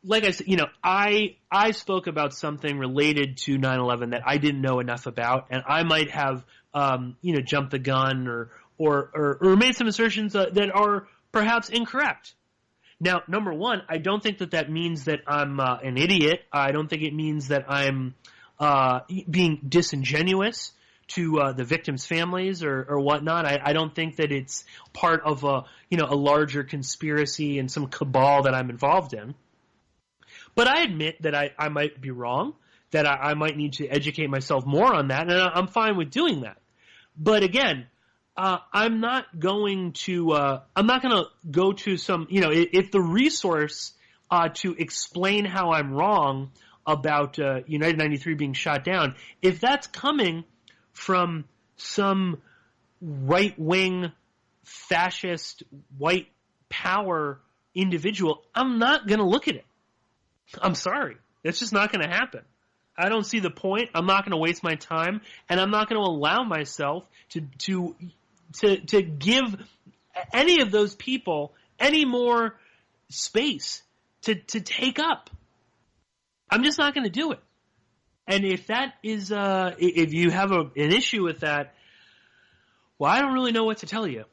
like I said, I spoke about something related to 9/11 that I didn't know enough about, and I might have jumped the gun or made some assertions that are perhaps incorrect. Now, number one, I don't think that means that I'm an idiot. I don't think it means that I'm being disingenuous to the victims' families or whatnot. I don't think that it's part of a larger conspiracy and some cabal that I'm involved in. But I admit that I might be wrong, that I might need to educate myself more on that, and I'm fine with doing that. But again, I'm not going to go to some, if the resource to explain how I'm wrong about United 93 being shot down, if that's coming from some right-wing fascist white power individual, I'm not going to look at it. I'm sorry. It's just not going to happen. I don't see the point. I'm not going to waste my time, and I'm not going to allow myself to give any of those people any more space to take up. I'm just not going to do it. And if that is, if you have an issue with that, well, I don't really know what to tell you.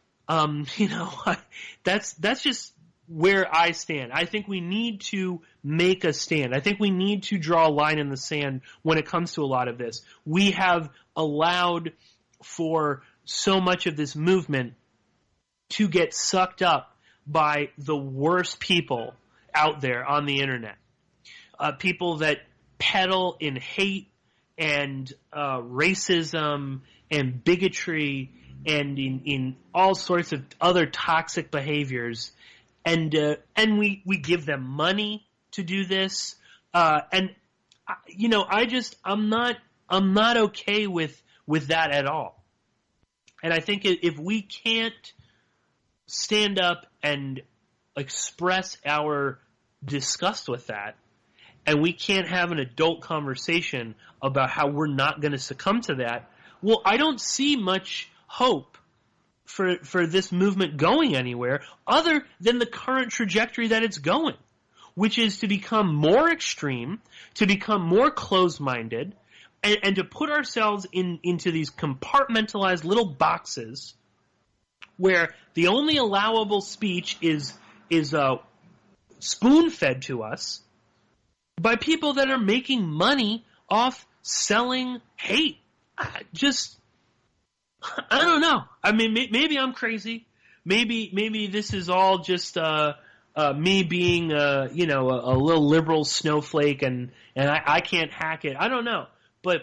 That's just where I stand. I think we need to make a stand. I think we need to draw a line in the sand when it comes to a lot of this. We have allowed for so much of this movement to get sucked up by the worst people out there on the internet. People that peddle in hate and racism and bigotry and in all sorts of other toxic behaviors. And we give them money to do this. I'm not okay with that at all. And I think if we can't stand up and express our disgust with that, and we can't have an adult conversation about how we're not going to succumb to that, well, I don't see much hope for this movement going anywhere other than the current trajectory that it's going, which is to become more extreme, to become more closed-minded, and to put ourselves into these compartmentalized little boxes where the only allowable speech is spoon-fed to us by people that are making money off selling hate. I don't know. I mean, maybe I'm crazy. Maybe this is all just me being a little liberal snowflake, and I can't hack it. I don't know, but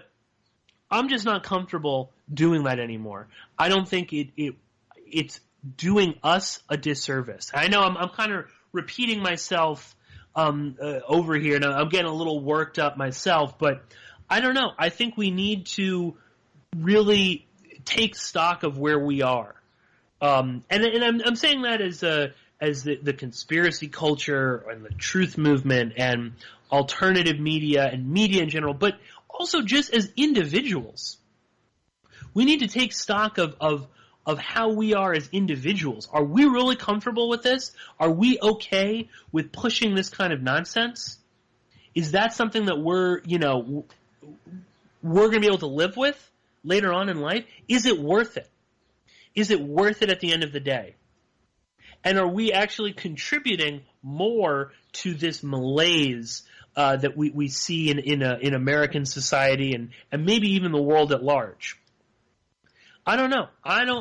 I'm just not comfortable doing that anymore. I don't think it's doing us a disservice. I know I'm kind of repeating myself over here, and I'm getting a little worked up myself, but I don't know. I think we need to really take stock of where we are, and I'm saying that as the conspiracy culture and the truth movement and alternative media and media in general, but also just as individuals. We need to take stock of how we are as individuals. Are we really comfortable with this? Are we okay with pushing this kind of nonsense? Is that something that we're going to be able to live with later on in life? Is it worth it? Is it worth it at the end of the day? And are we actually contributing more to this malaise that we see in American society and maybe even the world at large? I don't know. I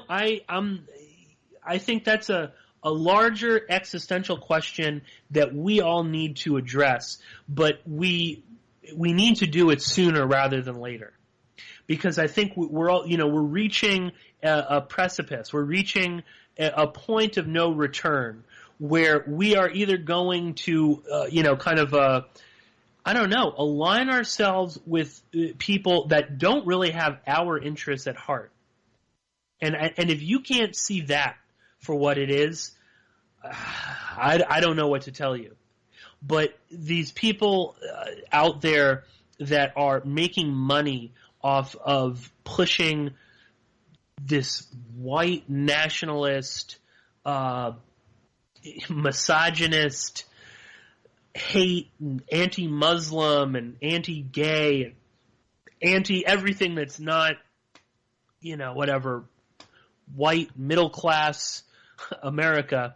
think that's a larger existential question that we all need to address, but we need to do it sooner rather than later. Because I think we're reaching a precipice. We're reaching a point of no return where we are either going to, align ourselves with people that don't really have our interests at heart. And if you can't see that for what it is, I don't know what to tell you. But these people out there that are making money off of pushing this white nationalist, misogynist hate and anti-Muslim and anti-gay and anti-everything that's not, white middle-class America.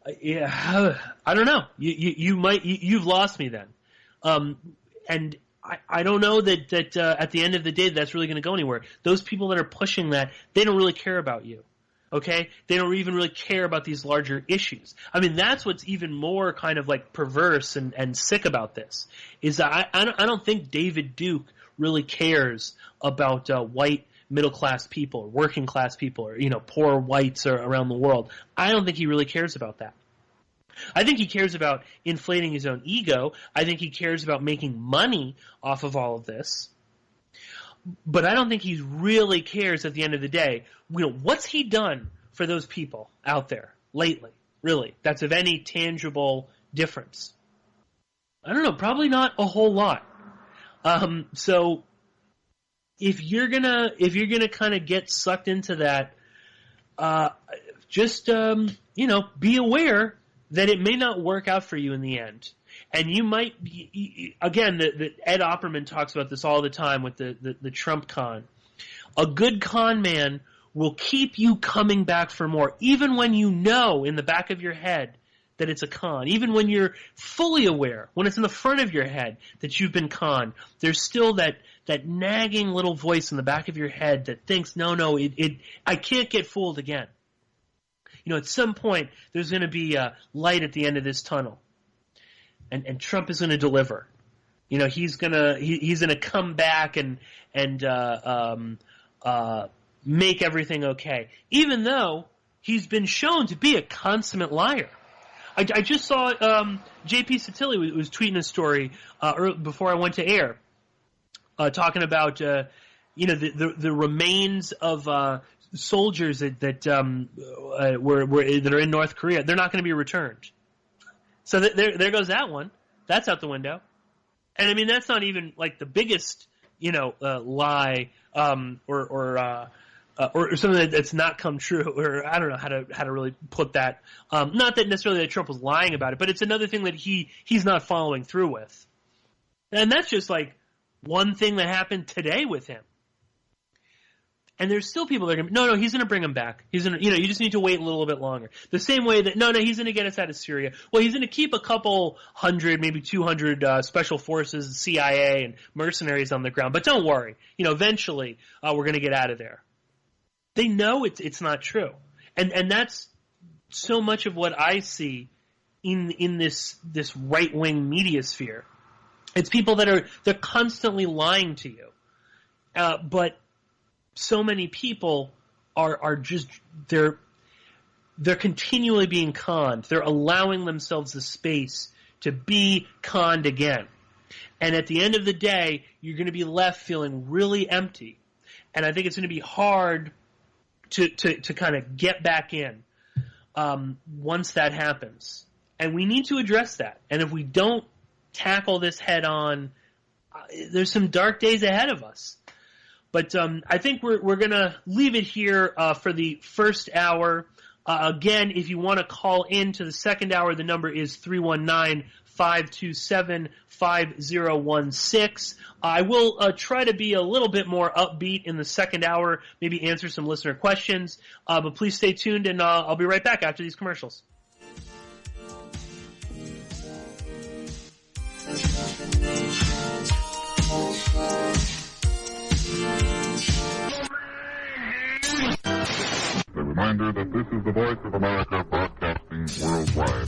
I don't know. You've lost me then. And I don't know that at the end of the day that's really going to go anywhere. Those people that are pushing that, they don't really care about you. Okay? They don't even really care about these larger issues. I mean, that's what's even more kind of like perverse and sick about this, is that I don't think David Duke really cares about white middle-class people or working-class people or, poor whites around the world. I don't think he really cares about that. I think he cares about inflating his own ego. I think he cares about making money off of all of this. But I don't think he really cares at the end of the day. What's he done for those people out there lately, really, that's of any tangible difference? I don't know, probably not a whole lot. So if you're gonna kind of get sucked into that, just be aware that it may not work out for you in the end. And you might be, again, Ed Opperman talks about this all the time with the Trump con. A good con man will keep you coming back for more, even when you know in the back of your head that it's a con. Even when you're fully aware, when it's in the front of your head that you've been conned, there's still that nagging little voice in the back of your head that thinks, no, I can't get fooled again. At some point, there's going to be a light at the end of this tunnel. And Trump is going to deliver. He's gonna come back and make everything okay, even though he's been shown to be a consummate liar. I just saw J.P. Satilli was tweeting a story before I went to air, talking about the remains of soldiers that are in North Korea. They're not going to be returned. So there goes that one. That's out the window. And I mean, that's not even like the biggest, lie, or something that's not come true, or I don't know how to really put that. Not that necessarily that Trump was lying about it, but it's another thing that he's not following through with. And that's just like one thing that happened today with him. And there's still people that are going to, no, he's going to bring him back. He's going to, you just need to wait a little bit longer. The same way that, no, he's going to get us out of Syria. Well, he's going to keep a couple hundred, maybe 200 special forces, CIA, and mercenaries on the ground. But don't worry. Eventually we're going to get out of there. They know it's not true. And that's so much of what I see in this right-wing media sphere. It's people they're constantly lying to you. But so many people are just they're continually being conned. They're allowing themselves the space to be conned again. And at the end of the day, you're going to be left feeling really empty. And I think it's going to be hard to kind of get back in once that happens. And we need to address that. And if we don't tackle this head on, there's some dark days ahead of us. But I think we're going to leave it here for the first hour. Again, if you want to call in to the second hour, the number is 319-527-5016. I will try to be a little bit more upbeat in the second hour, maybe answer some listener questions. But please stay tuned, and I'll be right back after these commercials. A reminder that this is the Voice of America broadcasting worldwide.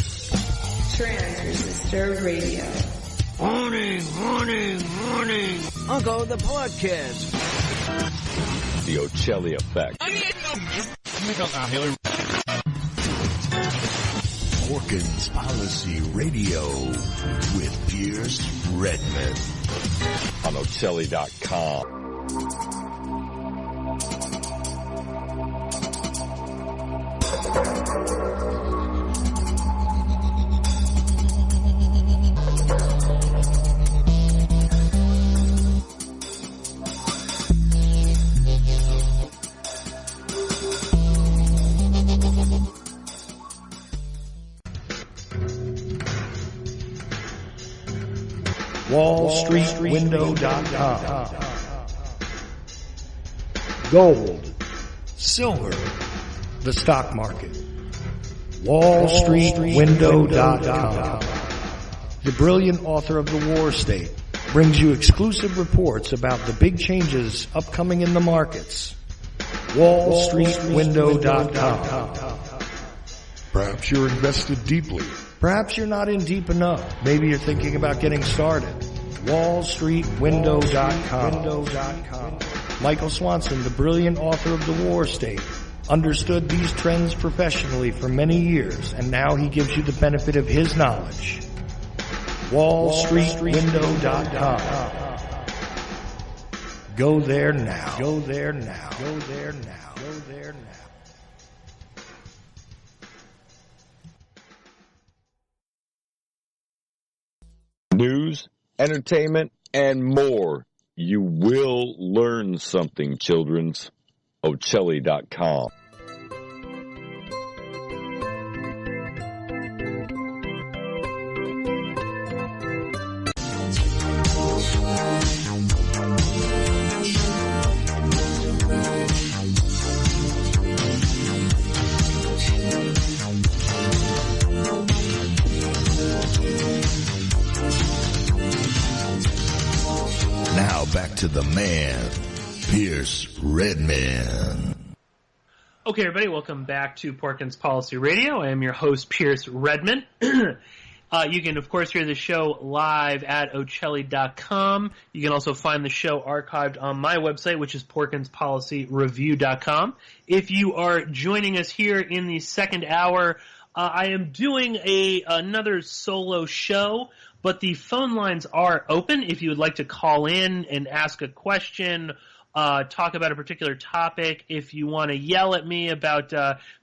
Transistor Radio. Morning. Uncle, the podcast. The Ocelli Effect. Porkins Policy Radio with Pierce Redmond. On Ocelli.com. WallStreetWindow.com. Gold, silver, the stock market. WallStreetWindow.com. The brilliant author of The War State, brings you exclusive reports about the big changes upcoming in the markets. WallStreetWindow.com. Perhaps you're invested deeply. Perhaps you're not in deep enough. Maybe you're thinking about getting started. WallStreetWindow.com. Michael Swanson, the brilliant author of The War State, understood these trends professionally for many years, and now he gives you the benefit of his knowledge. WallStreetWindow.com. Go there now. Go there now. Go there now. Go there now. News, entertainment, and more. You will learn something, children's. Ocelli.com. Now back to the man, Pierce Redman. Okay, everybody, welcome back to Porkins Policy Radio. I am your host, Pierce Redman. You can, of course, hear the show live at Ocelli.com. You can also find the show archived on my website, which is PorkinsPolicyReview.com. If you are joining us here in the second hour, I am doing another solo show, but the phone lines are open if you would like to call in and ask a question, talk about a particular topic. If you want to yell at me about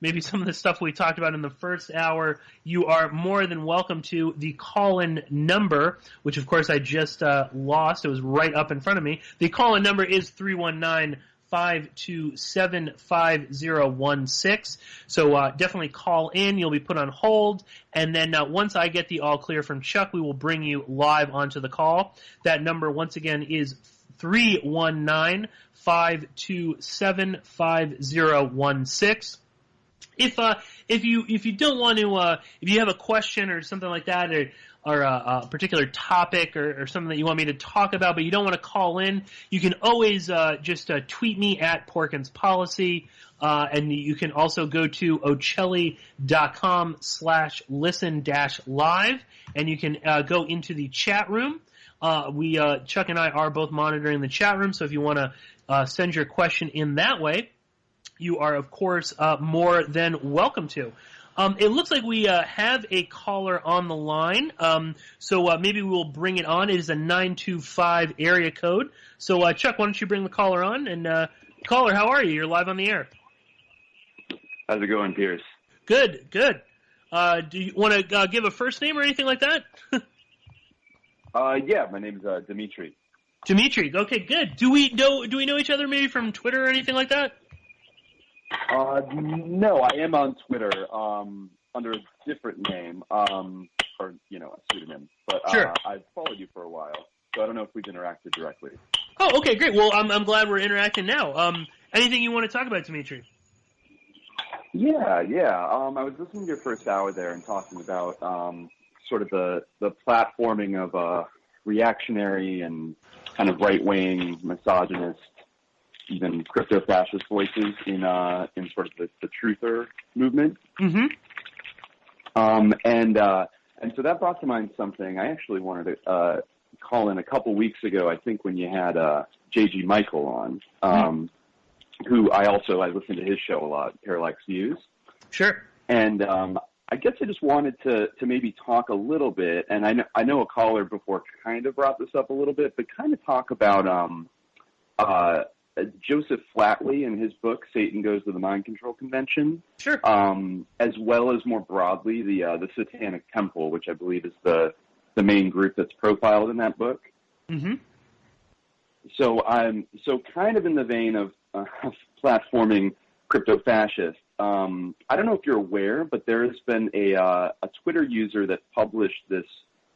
maybe some of the stuff we talked about in the first hour, you are more than welcome to. The call-in number, which of course I just lost. It was right up in front of me. The call-in number is 319-527-5016. So definitely call in. You'll be put on hold. And then once I get the all clear from Chuck, we will bring you live onto the call. That number, once again, is 319-527-5016. If you don't want to, if you have a question or something like that, or a particular topic or something that you want me to talk about, but you don't want to call in, you can always just tweet me at Porkins Policy, and you can also go to Ocelli.com/listen-live, and you can go into the chat room. Chuck and I are both monitoring the chat room, so if you want to send your question in that way, you are, of course, more than welcome to. It looks like we have a caller on the line, so maybe we'll bring it on. It is a 925 area code. So, Chuck, why don't you bring the caller on? And, caller, how are you? You're live on the air. How's it going, Pierce? Good, good. Do you want to give a first name or anything like that? Yeah, my name's Dimitri. Dimitri, okay, good. Do we know each other maybe from Twitter or anything like that? No, I am on Twitter under a different name, or a pseudonym. But sure. I've followed you for a while, so I don't know if we've interacted directly. Oh, okay, great. Well, I'm glad we're interacting now. Anything you want to talk about, Dimitri? Yeah. I was listening to your first hour there and talking about sort of the platforming of reactionary and kind of right-wing, misogynist, even crypto-fascist voices in sort of the truther movement. Mm-hmm. And so that brought to mind something I actually wanted to call in a couple weeks ago, I think when you had J.G. Michael on, who I listened to his show a lot, Parallax Views. Sure. And I guess I just wanted to maybe talk a little bit, and I know a caller before kind of brought this up a little bit, but kind of talk about Joseph Flatley in his book, Satan Goes to the Mind Control Convention. Sure. As well as more broadly the Satanic Temple, which I believe is the main group that's profiled in that book. Mm-hmm. So kind of in the vein of platforming crypto-fascists. I don't know if you're aware, but there has been a Twitter user that published this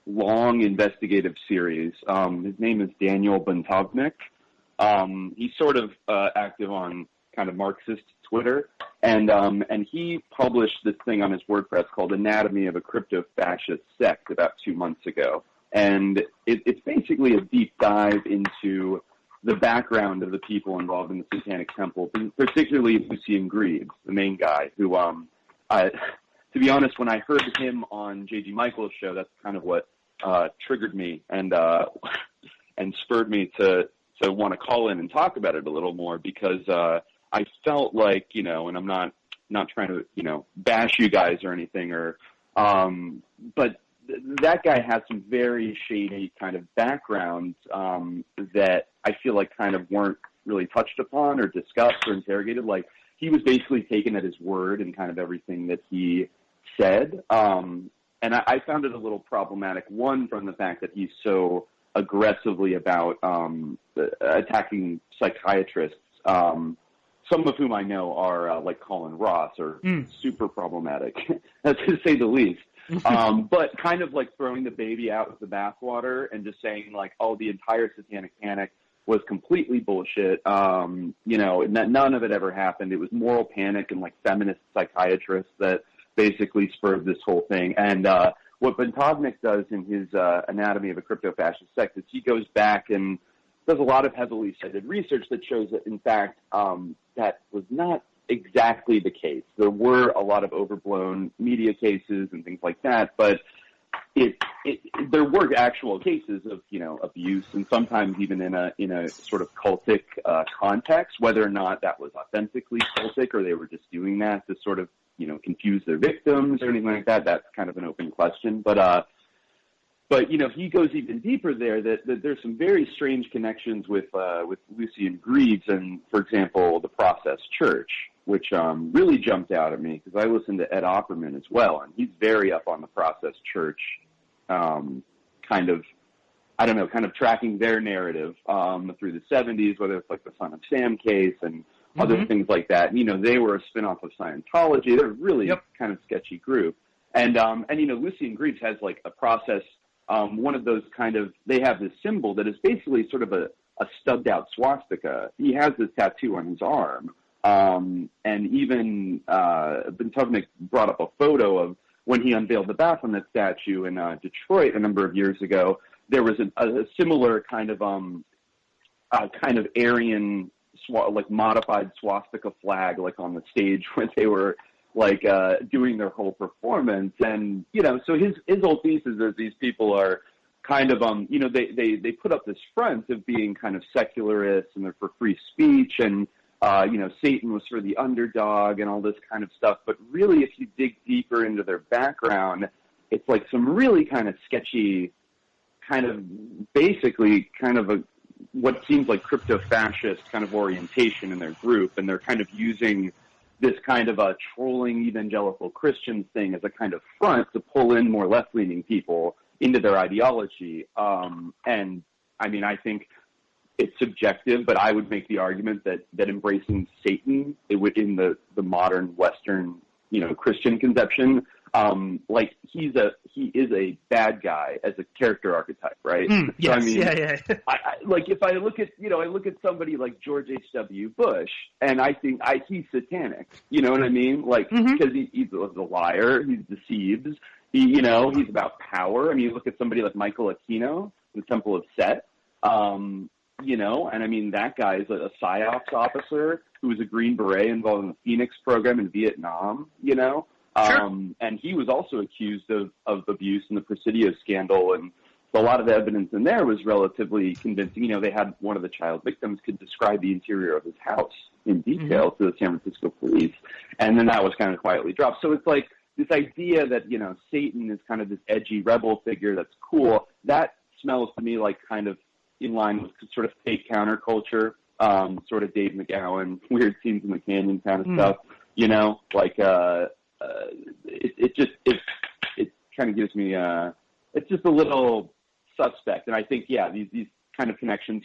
long investigative series. His name is Daniel Buntovnik. He's sort of active on kind of Marxist Twitter, and he published this thing on his WordPress called Anatomy of a Crypto-Fascist Sect about 2 months ago. And it's basically a deep dive into the background of the people involved in the Satanic Temple, particularly Lucien Greaves, the main guy, who, to be honest, when I heard him on J.G. Michael's show, that's kind of what triggered me and spurred me to want to call in and talk about it a little more, because I felt like, and I'm not trying to, bash you guys or anything, but that guy has some very shady kind of backgrounds that I feel like kind of weren't really touched upon or discussed or interrogated. Like, he was basically taken at his word in kind of everything that he said. And I found it a little problematic, one, from the fact that he's so aggressively about attacking psychiatrists, some of whom I know are like Colin Ross, are super problematic, to say the least. But kind of like throwing the baby out with the bathwater and just saying like, oh, the entire Satanic Panic was completely bullshit, and that none of it ever happened. It was moral panic and like feminist psychiatrists that basically spurred this whole thing. And what Bentovnik does in his Anatomy of a Crypto-Fascist Sect is he goes back and does a lot of heavily cited research that shows that, in fact, that was not exactly the case. There were a lot of overblown media cases and things like that, but there were actual cases of abuse, and sometimes even in a sort of cultic context. Whether or not that was authentically cultic or they were just doing that to sort of confuse their victims or anything like that, that's kind of an open question. But he goes even deeper there, that there's some very strange connections with Lucien Greaves and, for example, the Process Church, which really jumped out at me because I listened to Ed Opperman as well, and he's very up on the Process Church, kind of tracking their narrative through the 70s, whether it's like the Son of Sam case and other things like that. They were a spinoff of Scientology. They're really kind of sketchy group. And Lucien Greaves has like a process, one of those they have this symbol that is basically sort of a stubbed out swastika. He has this tattoo on his arm. And even Bentovnik brought up a photo of when he unveiled the Baphomet statue in Detroit a number of years ago. There was a similar kind of Aryan, like modified swastika flag, like on the stage where they were like doing their whole performance. And so his whole thesis is these people are kind of they put up this front of being kind of secularists and they're for free speech and Satan was for the underdog and all this kind of stuff. But really, if you dig deeper into their background, it's like some really kind of sketchy, what seems like crypto-fascist kind of orientation in their group. And they're kind of using this kind of a trolling evangelical Christian thing as a kind of front to pull in more left-leaning people into their ideology. And I mean, I think it's subjective, but I would make the argument that embracing Satan in the modern Western, Christian conception, like he is a bad guy as a character archetype, right? Yes, so, I mean, yeah. like if I look at somebody like George H.W. Bush, and I think he's satanic. You know what I mean? Like because he's a liar, he deceives. He's about power. I mean, you look at somebody like Michael Aquino, the Temple of Set. And I mean, that guy is a PSYOPs officer who was a Green Beret involved in the Phoenix program in Vietnam, Sure. And he was also accused of abuse in the Presidio scandal, and a lot of the evidence in there was relatively convincing. They had one of the child victims could describe the interior of his house in detail to the San Francisco police, and then that was kind of quietly dropped. So it's like this idea that, Satan is kind of this edgy rebel figure that's cool, that smells to me like kind of in line with sort of fake counterculture, sort of Dave McGowan, Weird Scenes in the Canyon kind of stuff, it kind of gives me, it's just a little suspect. And I think, these kind of connections,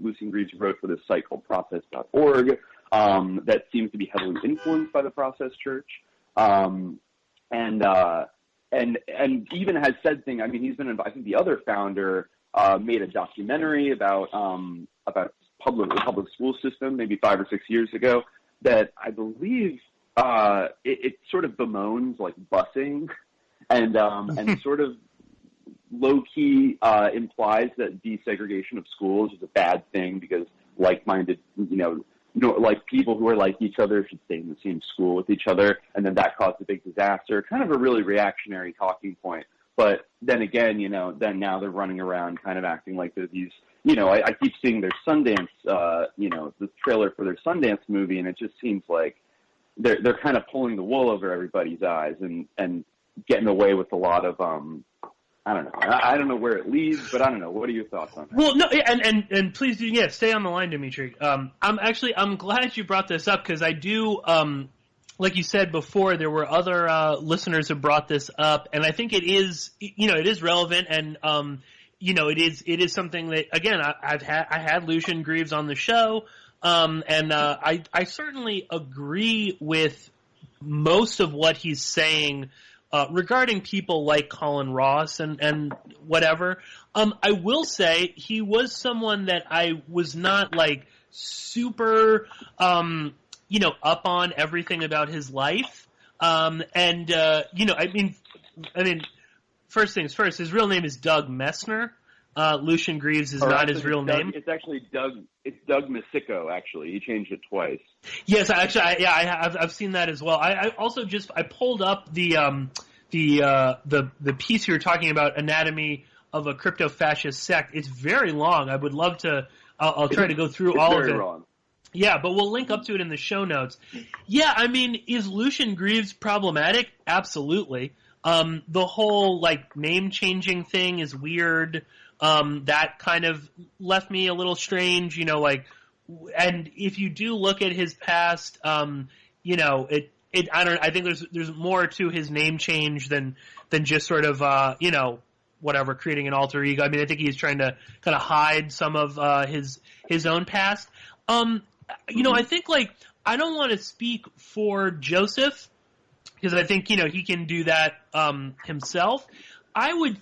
Lucien Greaves wrote for this site called process.org, that seems to be heavily influenced by the Process Church. And even has said things, I mean, he's been, I think the other founder, made a documentary about the public school system maybe 5 or 6 years ago that I believe it sort of bemoans like busing and sort of low-key implies that desegregation of schools is a bad thing because like-minded, like people who are like each other should stay in the same school with each other, and then that caused a big disaster. Kind of a really reactionary talking point. But then again, then now they're running around kind of acting like they're these, I keep seeing their Sundance, the trailer for their Sundance movie, and it just seems like they're kind of pulling the wool over everybody's eyes and getting away with a lot of, I don't know. I don't know where it leads, but I don't know. What are your thoughts on that? Well, no, and please do, stay on the line, Dimitri. I'm glad you brought this up because I do, like you said before, there were other listeners who brought this up, and I think it is, it is relevant, and it is something that, again, I had Lucien Greaves on the show, and I certainly agree with most of what he's saying regarding people like Colin Ross and whatever. I will say he was someone that I was not like super up on everything about his life. First things first, his real name is Doug Messner. Lucien Greaves is not his real name. It's actually Doug. It's Doug Masico. Actually, he changed it twice. Yes, I've seen that as well. I also I pulled up the piece you were talking about, Anatomy of a Crypto-Fascist Sect. It's very long. I would love to. I'll try to go through all of it. Long. Yeah, but we'll link up to it in the show notes. Yeah, I mean, is Lucien Greaves problematic? Absolutely. The whole name changing thing is weird. That kind of left me a little strange, and if you do look at his past, I think there's more to his name change than just sort of, whatever, creating an alter ego. I mean, I think he's trying to kind of hide some of, his own past. I think I don't want to speak for Joseph because I think, he can do that, himself. I would,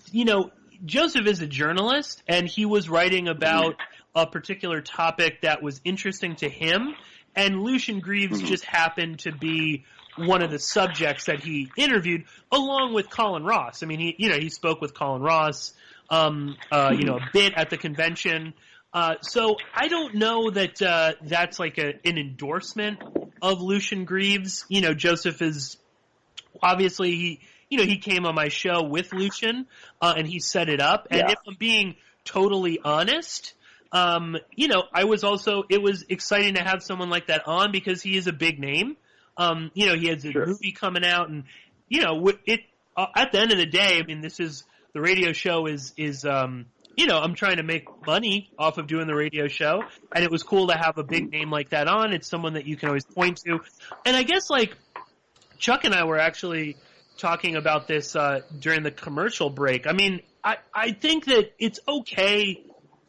Joseph is a journalist, and he was writing about a particular topic that was interesting to him, and Lucien Greaves just happened to be one of the subjects that he interviewed, along with Colin Ross. I mean, he spoke with Colin Ross, a bit at the convention. So I don't know that that's like an endorsement of Lucien Greaves. Joseph is obviously he came on my show with Lucien, and he set it up. And if I'm being totally honest, it was exciting to have someone like that on because he is a big name. He has a movie coming out, and at the end of the day, I mean, the radio show is I'm trying to make money off of doing the radio show, and it was cool to have a big name like that on. It's someone that you can always point to, and I guess Chuck and I were actually talking about this during the commercial break. I mean, I think that it's okay.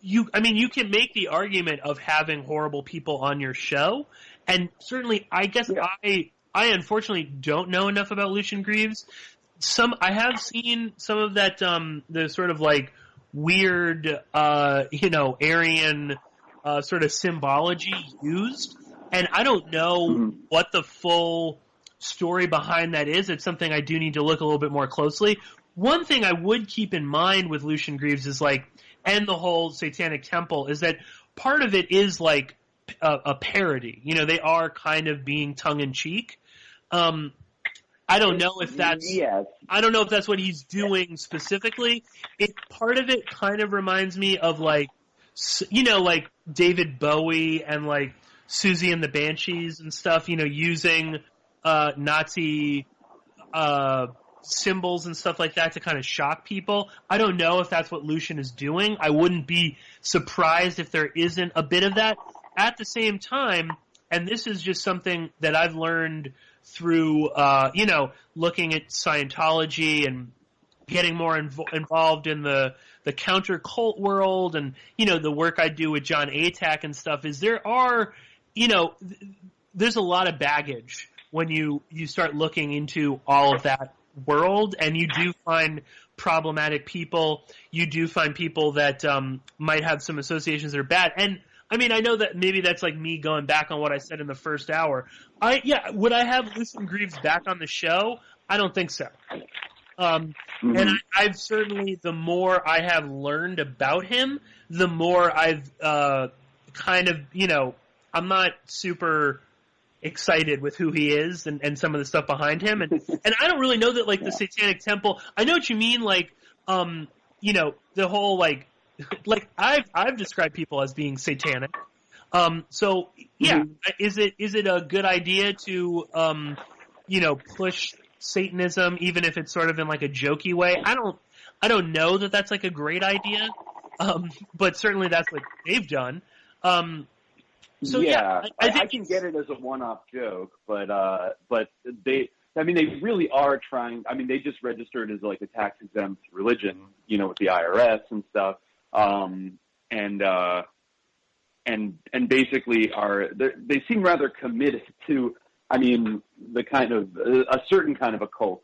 You can make the argument of having horrible people on your show, and certainly, I guess I unfortunately don't know enough about Lucien Greaves. I have seen some of that the sort of weird Aryan sort of symbology used, and I don't know what the full story behind that is. It's something I do need to look a little bit more closely. One thing I would keep in mind with Lucien Greaves is and the whole Satanic Temple is that part of it is a parody. They are kind of being tongue in cheek. I don't know if that's I don't know if that's what he's doing specifically. Part of it kind of reminds me of David Bowie and Susie and the Banshees and stuff. Using Nazi symbols and stuff like that to kind of shock people. I don't know if that's what Lucien is doing. I wouldn't be surprised if there isn't a bit of that. At the same time, and this is just something that I've learned through, looking at Scientology and getting more involved in the counter cult world and, the work I do with Jon Atack and stuff is there's a lot of baggage when you start looking into all of that world, and you do find problematic people. You do find people that might have some associations that are bad. And I mean, I know that maybe that's me going back on what I said in the first hour. Would I have Lucien Greaves back on the show? I don't think so. And I've certainly, the more I have learned about him, the more I've kind of, I'm not super excited with who he is and some of the stuff behind him. And I don't really know that, like, the Satanic Temple, I know what you mean, like, the whole, like I've described people as being satanic. So, yeah, is it a good idea to, push Satanism, even if it's sort of in like a jokey way? I don't know that that's like a great idea. But certainly that's what they've done. So yeah, I can get it as a one-off joke, but they really are trying. I mean, they just registered as like a tax-exempt religion, with the IRS and stuff, and basically they seem rather committed to. I mean, the kind of a certain kind of occult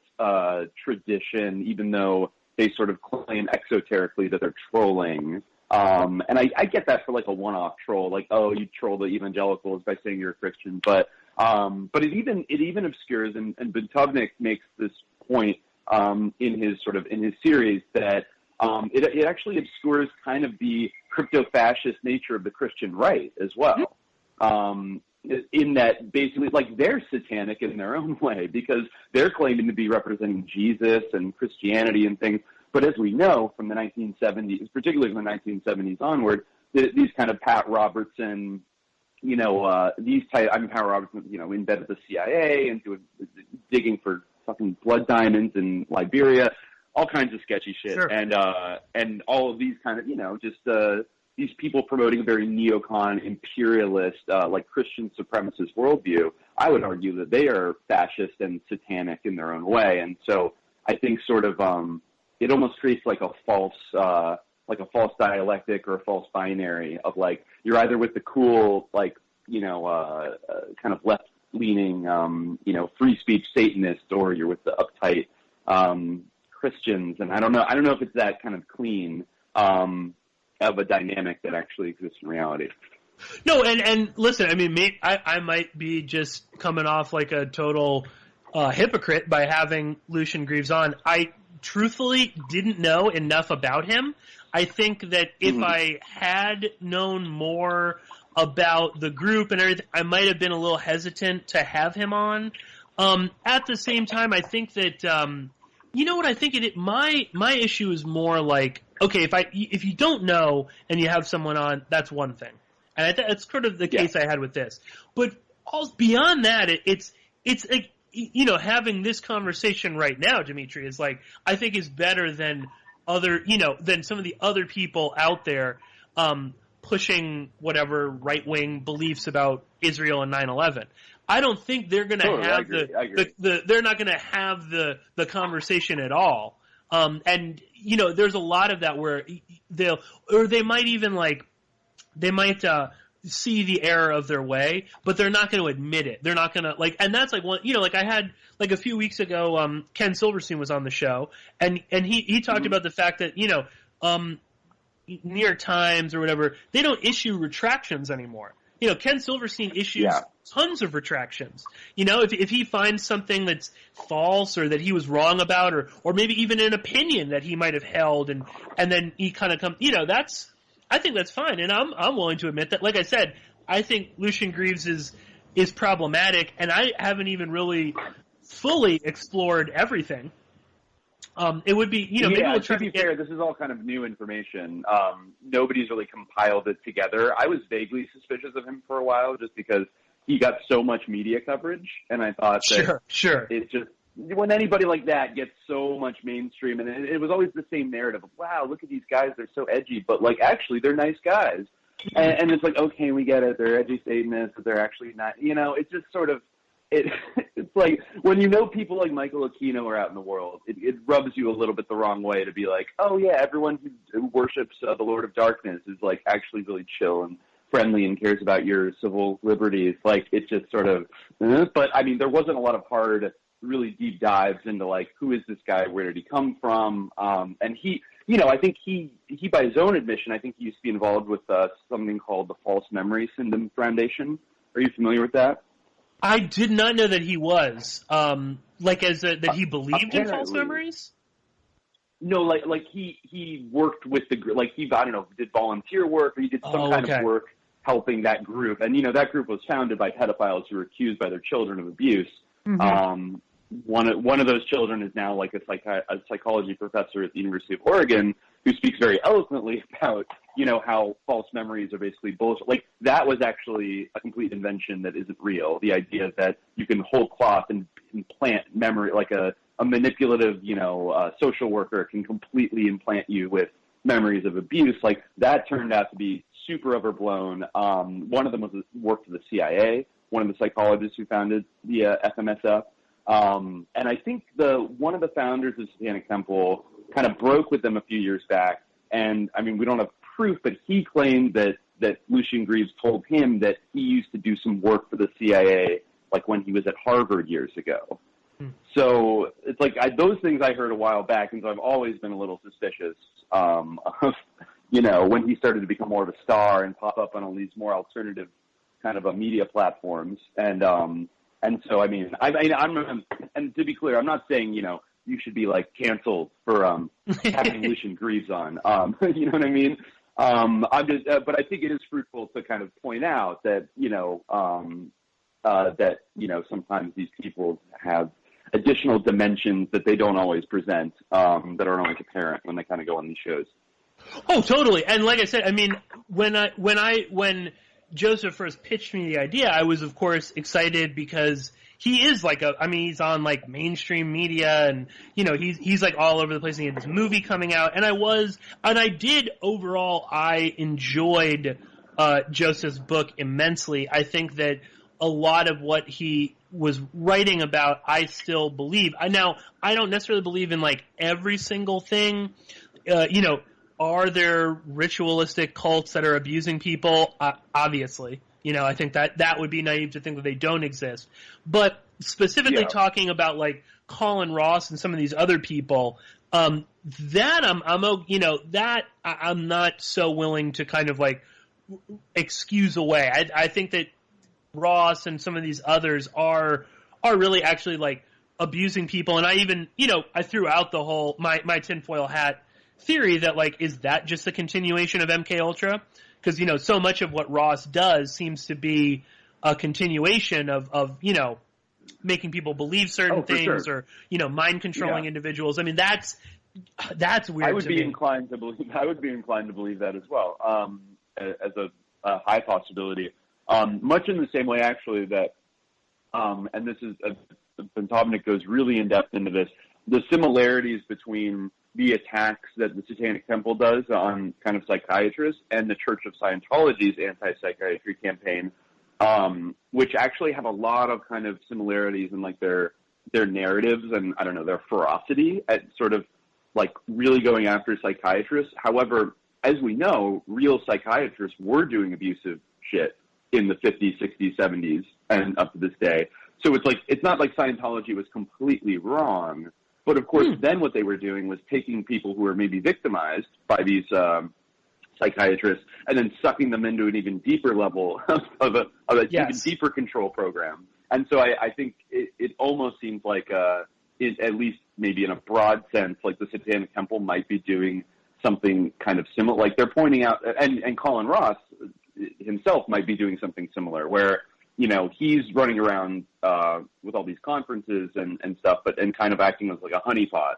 tradition, even though they sort of claim exoterically that they're trolling. And I get that for like a one-off troll, like, oh, you troll the evangelicals by saying you're a Christian, but it even obscures, and Buntovnik makes this point in his series that it actually obscures kind of the crypto-fascist nature of the Christian right as well. In that basically, like, they're satanic in their own way because they're claiming to be representing Jesus and Christianity and things. But as we know from the 1970s, particularly from the 1970s onward, these kind of Pat Robertson, Pat Robertson, in bed with the CIA and digging for fucking blood diamonds in Liberia, all kinds of sketchy shit. Sure. And all of these kind of, these people promoting a very neocon, imperialist, like Christian supremacist worldview, I would argue that they are fascist and satanic in their own way. And so I think sort of it almost creates like a false dialectic or a false binary of like you're either with the cool kind of left-leaning free speech Satanists or you're with the uptight Christians. And I don't know if it's that kind of clean. Of a dynamic that actually exists in reality. No, and listen, I mean, I might be just coming off like a total hypocrite by having Lucien Greaves on. I truthfully didn't know enough about him. I think that if I had known more about the group and everything, I might have been a little hesitant to have him on. At the same time, I think that what I think my issue is more like, okay, if you don't know and you have someone on, that's one thing, and that's sort of the case I had with this. But beyond that, it's like, having this conversation right now, Dimitri, is like, I think is better than than some of the other people out there pushing whatever right-wing beliefs about Israel and 9/11. I don't think they're going to have they're not going to have the conversation at all. And there's a lot of that where they might even see the error of their way, but they're not going to admit it. They're not going to and that's like one, I had like a few weeks ago, Ken Silverstein was on the show and he talked about the fact that, New York Times or whatever, they don't issue retractions anymore. Ken Silverstein issues tons of retractions. If he finds something that's false or that he was wrong about, or maybe even an opinion that he might have held, and then he kind of comes, I think that's fine, and I'm willing to admit that. Like I said, I think Lucien Greaves is problematic, and I haven't even really fully explored everything. It would be, maybe we'll try to be fair, this is all kind of new information. Nobody's really compiled it together. I was vaguely suspicious of him for a while just because he got so much media coverage, and I thought that it's just, when anybody like that gets so much mainstream, and it was always the same narrative of, wow, look at these guys, they're so edgy, but like actually they're nice guys. And it's like, okay, we get it, they're edgy Satanists, but they're actually not, it's just sort of, it's like when people like Michael Aquino are out in the world, it rubs you a little bit the wrong way to be like, oh yeah, everyone who worships the Lord of Darkness is like actually really chill and friendly and cares about your civil liberties. Like it's just sort of, but I mean, there wasn't a lot of hard, really deep dives into like, who is this guy? Where did he come from? And he, I think he by his own admission, I think he used to be involved with something called the False Memory Syndrome Foundation. Are you familiar with that? I did not know that he was that he believed in false memories. No, like he worked with I don't know, did volunteer work, or he did some kind of work helping that group. And, that group was founded by pedophiles who were accused by their children of abuse. Mm-hmm. One of those children is now like a psychology professor at the University of Oregon who speaks very eloquently about, how false memories are basically bullshit. Like, that was actually a complete invention that isn't real. The idea that you can whole cloth and implant memory, like a manipulative, social worker can completely implant you with memories of abuse. Like, that turned out to be super overblown. One of them worked for the CIA, one of the psychologists who founded the FMSF. And I think one of the founders of Satanic Temple kind of broke with them a few years back. And, I mean, we don't have proof, but he claimed that Lucien Greaves told him that he used to do some work for the CIA, like when he was at Harvard years ago. So it's like those things I heard a while back, and so I've always been a little suspicious of, when he started to become more of a star and pop up on all these more alternative kind of media platforms. And so, I memean, and to be clear, I'm not saying, you should be like canceled for having Lucien Greaves on. You know what I mean? I'm just, but I think it is fruitful to kind of point out that, sometimes these people have additional dimensions that they don't always present, that are only apparent when they kind of go on these shows. Oh, totally. And like I said, I mean, when Joseph first pitched me the idea, I was, of course, excited because he is he's on like mainstream media, and, he's like all over the place, and he had this movie coming out, and I enjoyed Joseph's book immensely. I think that a lot of what he was writing about, I still believe. I don't necessarily believe in like every single thing. Are there ritualistic cults that are abusing people? Obviously. I think that would be naive to think that they don't exist. But specifically talking about like Colin Ross and some of these other people, that I'm not so willing to kind of like excuse away. I think that Ross and some of these others are really actually like abusing people. And I even, I threw out the whole my tinfoil hat theory that like, is that just a continuation of MK Ultra? Because, so much of what Ross does seems to be a continuation of making people believe certain things, or, mind controlling individuals. I mean, that's weird. I would be inclined to believe that as well, as a high possibility. Much in the same way, actually, that, and this is, Dominic goes really in depth into this, the similarities between the attacks that the Satanic Temple does on kind of psychiatrists and the Church of Scientology's anti-psychiatry campaign, which actually have a lot of kind of similarities in like their narratives and, I don't know, their ferocity at sort of like really going after psychiatrists. However, as we know, real psychiatrists were doing abusive shit in the 50s, 60s, 70s, and up to this day. So it's like, it's not like Scientology was completely wrong. But of course, then what they were doing was taking people who were maybe victimized by these psychiatrists and then sucking them into an even deeper level of a even deeper control program. And so I think it almost seems like, at least maybe in a broad sense, like the Satanic Temple might be doing something kind of similar. Like they're pointing out, and Colin Ross himself might be doing something similar, where he's running around with all these conferences and stuff, and kind of acting as like a honeypot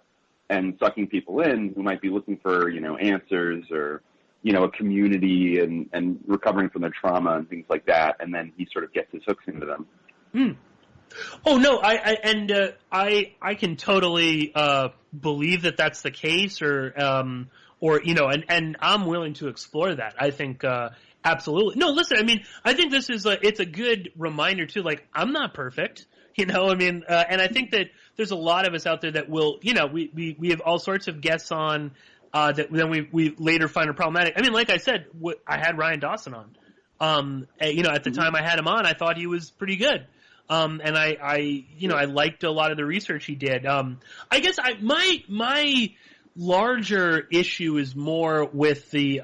and sucking people in who might be looking for, answers or, a community and recovering from their trauma and things like that. And then he sort of gets his hooks into them. Oh, no, I can totally believe that that's the case, or and I'm willing to explore that. I think absolutely. No, listen, I mean, I think this is it's a good reminder too, like, I'm not perfect, and I think that there's a lot of us out there that will, we have all sorts of guests on, that then we later find are problematic. I mean, like I said, I had Ryan Dawson on, at the time I had him on, I thought he was pretty good. And I liked a lot of the research he did. I guess my larger issue is more with the,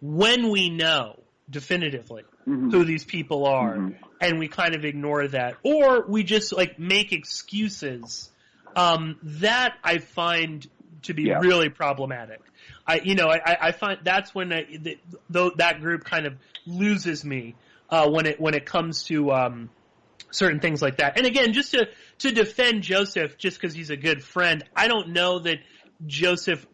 when we know definitively who these people are, and we kind of ignore that, or we just like make excuses, that I find to be really problematic. I find that's when that group kind of loses me when it comes to certain things like that. And again, just to defend Joseph, just because he's a good friend, I don't know that Joseph,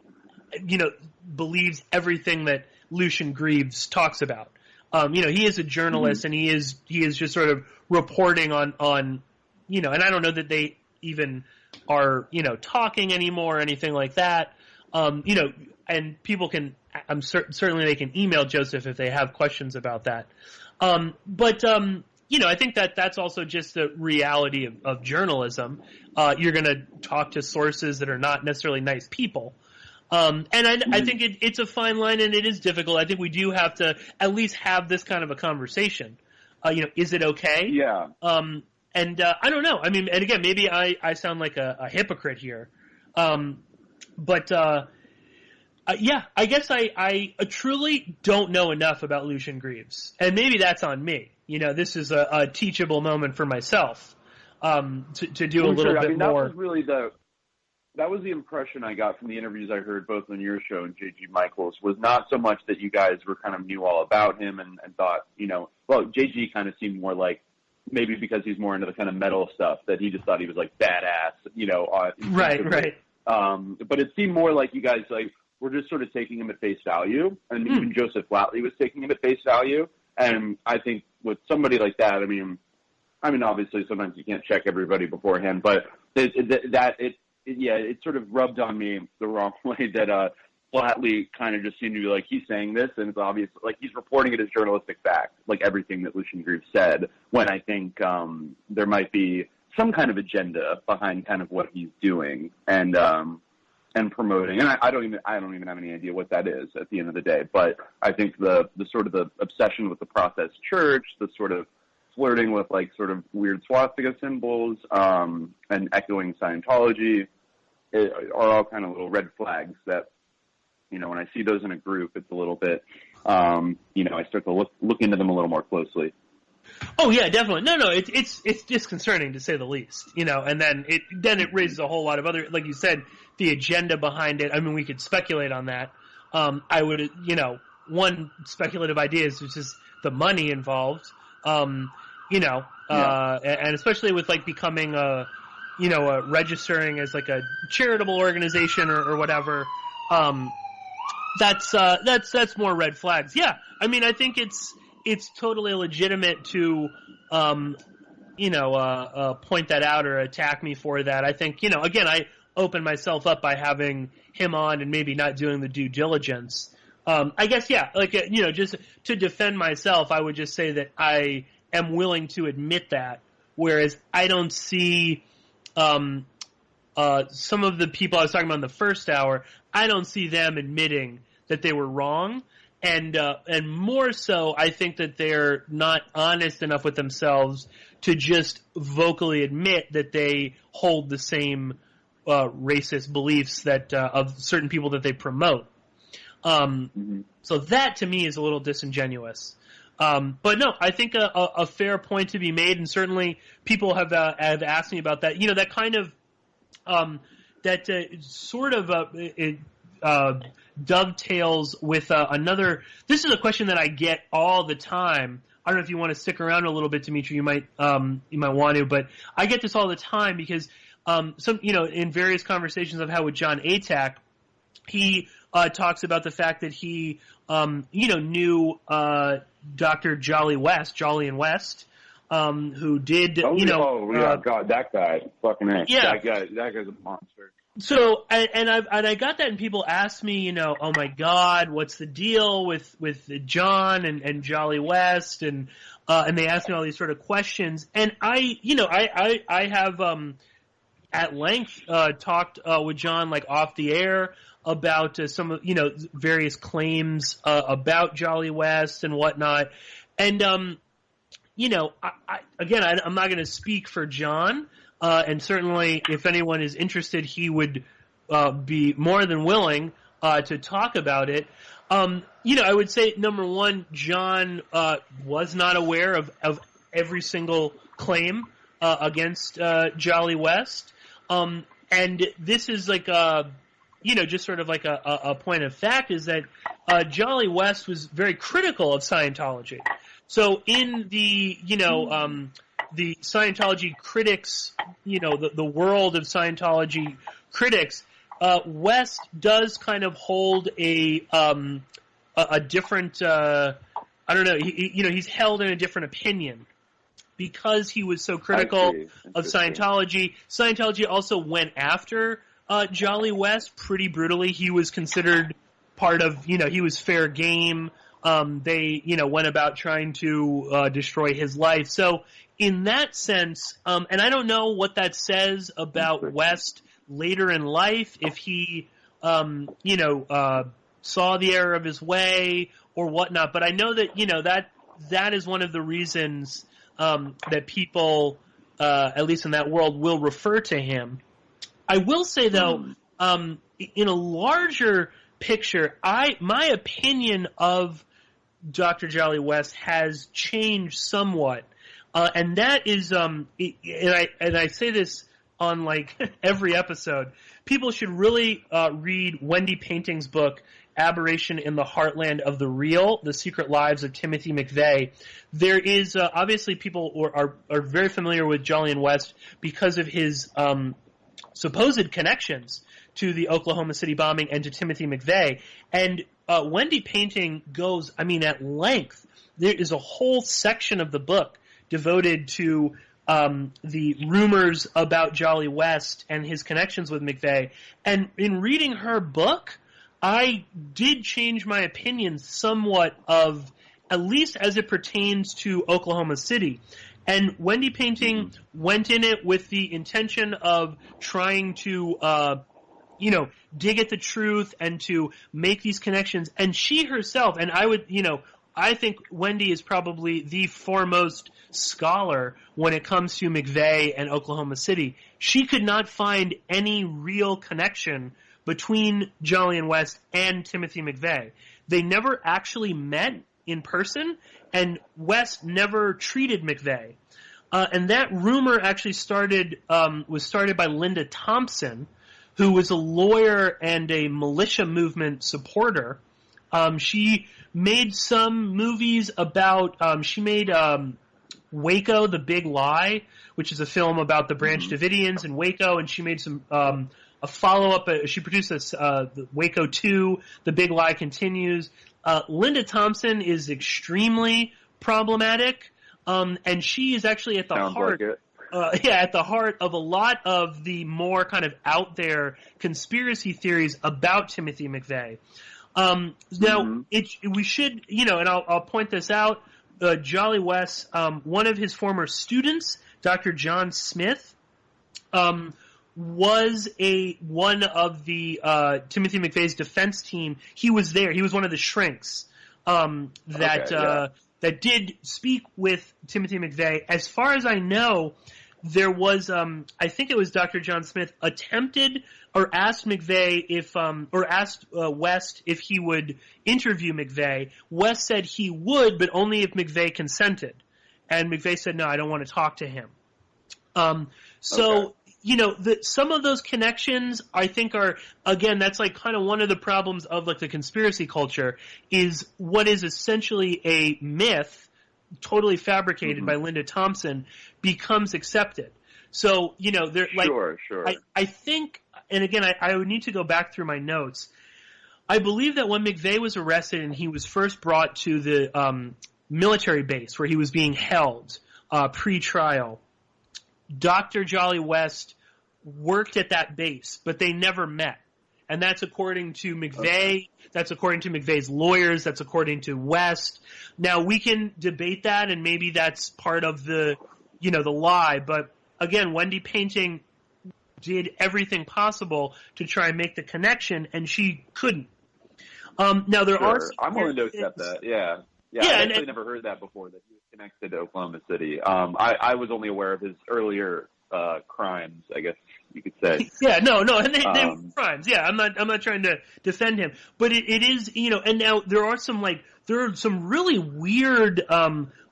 believes everything that Lucien Greaves talks about. He is a journalist, and he is just sort of reporting on and I don't know that they even are talking anymore or anything like that. And people can, certainly they can email Joseph if they have questions about that. I think that's also just the reality of journalism. You're going to talk to sources that are not necessarily nice people. I think it's a fine line, and it is difficult. I think we do have to at least have this kind of a conversation. Is it okay? Yeah. I don't know. I mean, and again, maybe I sound like a hypocrite here. I guess I truly don't know enough about Lucien Greaves, and maybe that's on me. This is a teachable moment for myself to do a little bit more. That was the impression I got from the interviews I heard both on your show and J.G. Michaels, was not so much that you guys were kind of knew all about him and thought, J.G. kind of seemed more like, maybe because he's more into the kind of metal stuff, that he just thought he was like badass, Right. But it seemed more like you guys were just sort of taking him at face value, and even Joseph Flatley was taking him at face value. And I think with somebody like that, I mean, obviously sometimes you can't check everybody beforehand, but it sort of rubbed on me the wrong way that Flatley kind of just seemed to be like, he's saying this, and it's obvious, like he's reporting it as journalistic fact, like everything that Lucien Greaves said, when I think there might be some kind of agenda behind kind of what he's doing and promoting. And I don't even have any idea what that is at the end of the day. But I think the sort of the obsession with the Process Church, the sort of flirting with like sort of weird swastika symbols, and echoing Scientology are all kind of little red flags that, when I see those in a group, it's a little bit, I start to look into them a little more closely. Oh yeah, definitely. No, it's disconcerting to say the least, and then it raises a whole lot of other, like you said, the agenda behind it. I mean, we could speculate on that. I would, one speculative idea is just the money involved, and especially with like becoming registering as like a charitable organization or whatever. That's more red flags. Yeah. I mean, I think it's totally legitimate to, point that out or attack me for that. I think, again, I open myself up by having him on and maybe not doing the due diligence. I guess, yeah, like, just to defend myself, I would just say that I am willing to admit that, whereas I don't see, some of the people I was talking about in the first hour, I don't see them admitting that they were wrong. And more so, I think that they're not honest enough with themselves to just vocally admit that they hold the same racist beliefs that of certain people that they promote. So that to me is a little disingenuous. But no, I think a fair point to be made, and certainly people have asked me about that. That kind of sort of dovetails with another. This is a question that I get all the time. I don't know if you want to stick around a little bit, Dimitri. You might want to, but I get this all the time because in various conversations I've had with Jon Atack, he talks about the fact that he knew Dr. Joylln West, who did God, that guy, fucking A. Yeah, that guy's a monster. So, and I got that, and people ask me, oh my God, what's the deal with Jon and Joylln West, and they ask me all these sort of questions, and I have at length talked with Jon, like off the air, about some of various claims about Joylln West and whatnot, and I'm not going to speak for Jon. And certainly, if anyone is interested, he would be more than willing to talk about it. I would say, number one, Jon was not aware of every single claim against Joylln West. And this is like just sort of like a point of fact is that Joylln West was very critical of Scientology. So in the, the Scientology critics, the world of Scientology critics, West does kind of hold a different, I don't know, he's held in a different opinion because he was so critical of Scientology. Scientology also went after Joylln West pretty brutally. He was considered part of, he was fair game. They, went about trying to destroy his life. So in that sense, and I don't know what that says about West later in life, if he, saw the error of his way or whatnot. But I know that, that is one of the reasons that people, at least in that world, will refer to him. I will say, though, in a larger picture, my opinion of Dr. Joylln West has changed somewhat, and that is, and I say this on like every episode. People should really read Wendy Painting's book, Aberration in the Heartland of the Real, The Secret Lives of Timothy McVeigh. There is, obviously people are very familiar with Joylln West because of his supposed connections to the Oklahoma City bombing and to Timothy McVeigh. And Wendy Painting goes, at length. There is a whole section of the book devoted to the rumors about Joylln West and his connections with McVeigh. And in reading her book, I did change my opinion somewhat of, at least as it pertains to Oklahoma City. And Wendy Painting went in it with the intention of trying to, dig at the truth and to make these connections. And she herself, and I think Wendy is probably the foremost scholar when it comes to McVeigh and Oklahoma City. She could not find any real connection between Joylln West and Timothy McVeigh. They never actually met in person, and West never treated McVeigh. And that rumor actually was started by Linda Thompson, who was a lawyer and a militia movement supporter. She made some movies about, she made Waco, The Big Lie, which is a film about the Branch Davidians in Waco, and she made some a follow-up. She produced the Waco 2, The Big Lie Continues. Linda Thompson is extremely problematic, and she is actually at the heart. At the heart of a lot of the more kind of out there conspiracy theories about Timothy McVeigh. Now, we should, and I'll point this out. Joylln West, one of his former students, Dr. John Smith, was one of the Timothy McVeigh's defense team. He was there. He was one of the shrinks that did speak with Timothy McVeigh. As far as I know, there was, I think it was Dr. John Smith attempted or asked McVeigh asked West if he would interview McVeigh. West said he would, but only if McVeigh consented. And McVeigh said, no, I don't want to talk to him. Some of those connections, I think, are, again, that's like kind of one of the problems of like the conspiracy culture, is what is essentially a myth, totally fabricated by Linda Thompson, becomes accepted. So, I think, and again, I would need to go back through my notes. I believe that when McVeigh was arrested and he was first brought to the military base where he was being held pre-trial, Dr. Joylln West worked at that base, but they never met. And that's according to McVeigh. That's according to McVeigh's lawyers. That's according to West. Now, we can debate that, and maybe that's part of the lie. But again, Wendy Painting did everything possible to try and make the connection, and she couldn't. Now, there are some I'm willing to accept that. Yeah, I actually never heard that before, that he was connected to Oklahoma City. I was only aware of his earlier crimes, I guess you could say. And they were crimes. Yeah, I'm not trying to defend him, but it is, and now there are some really weird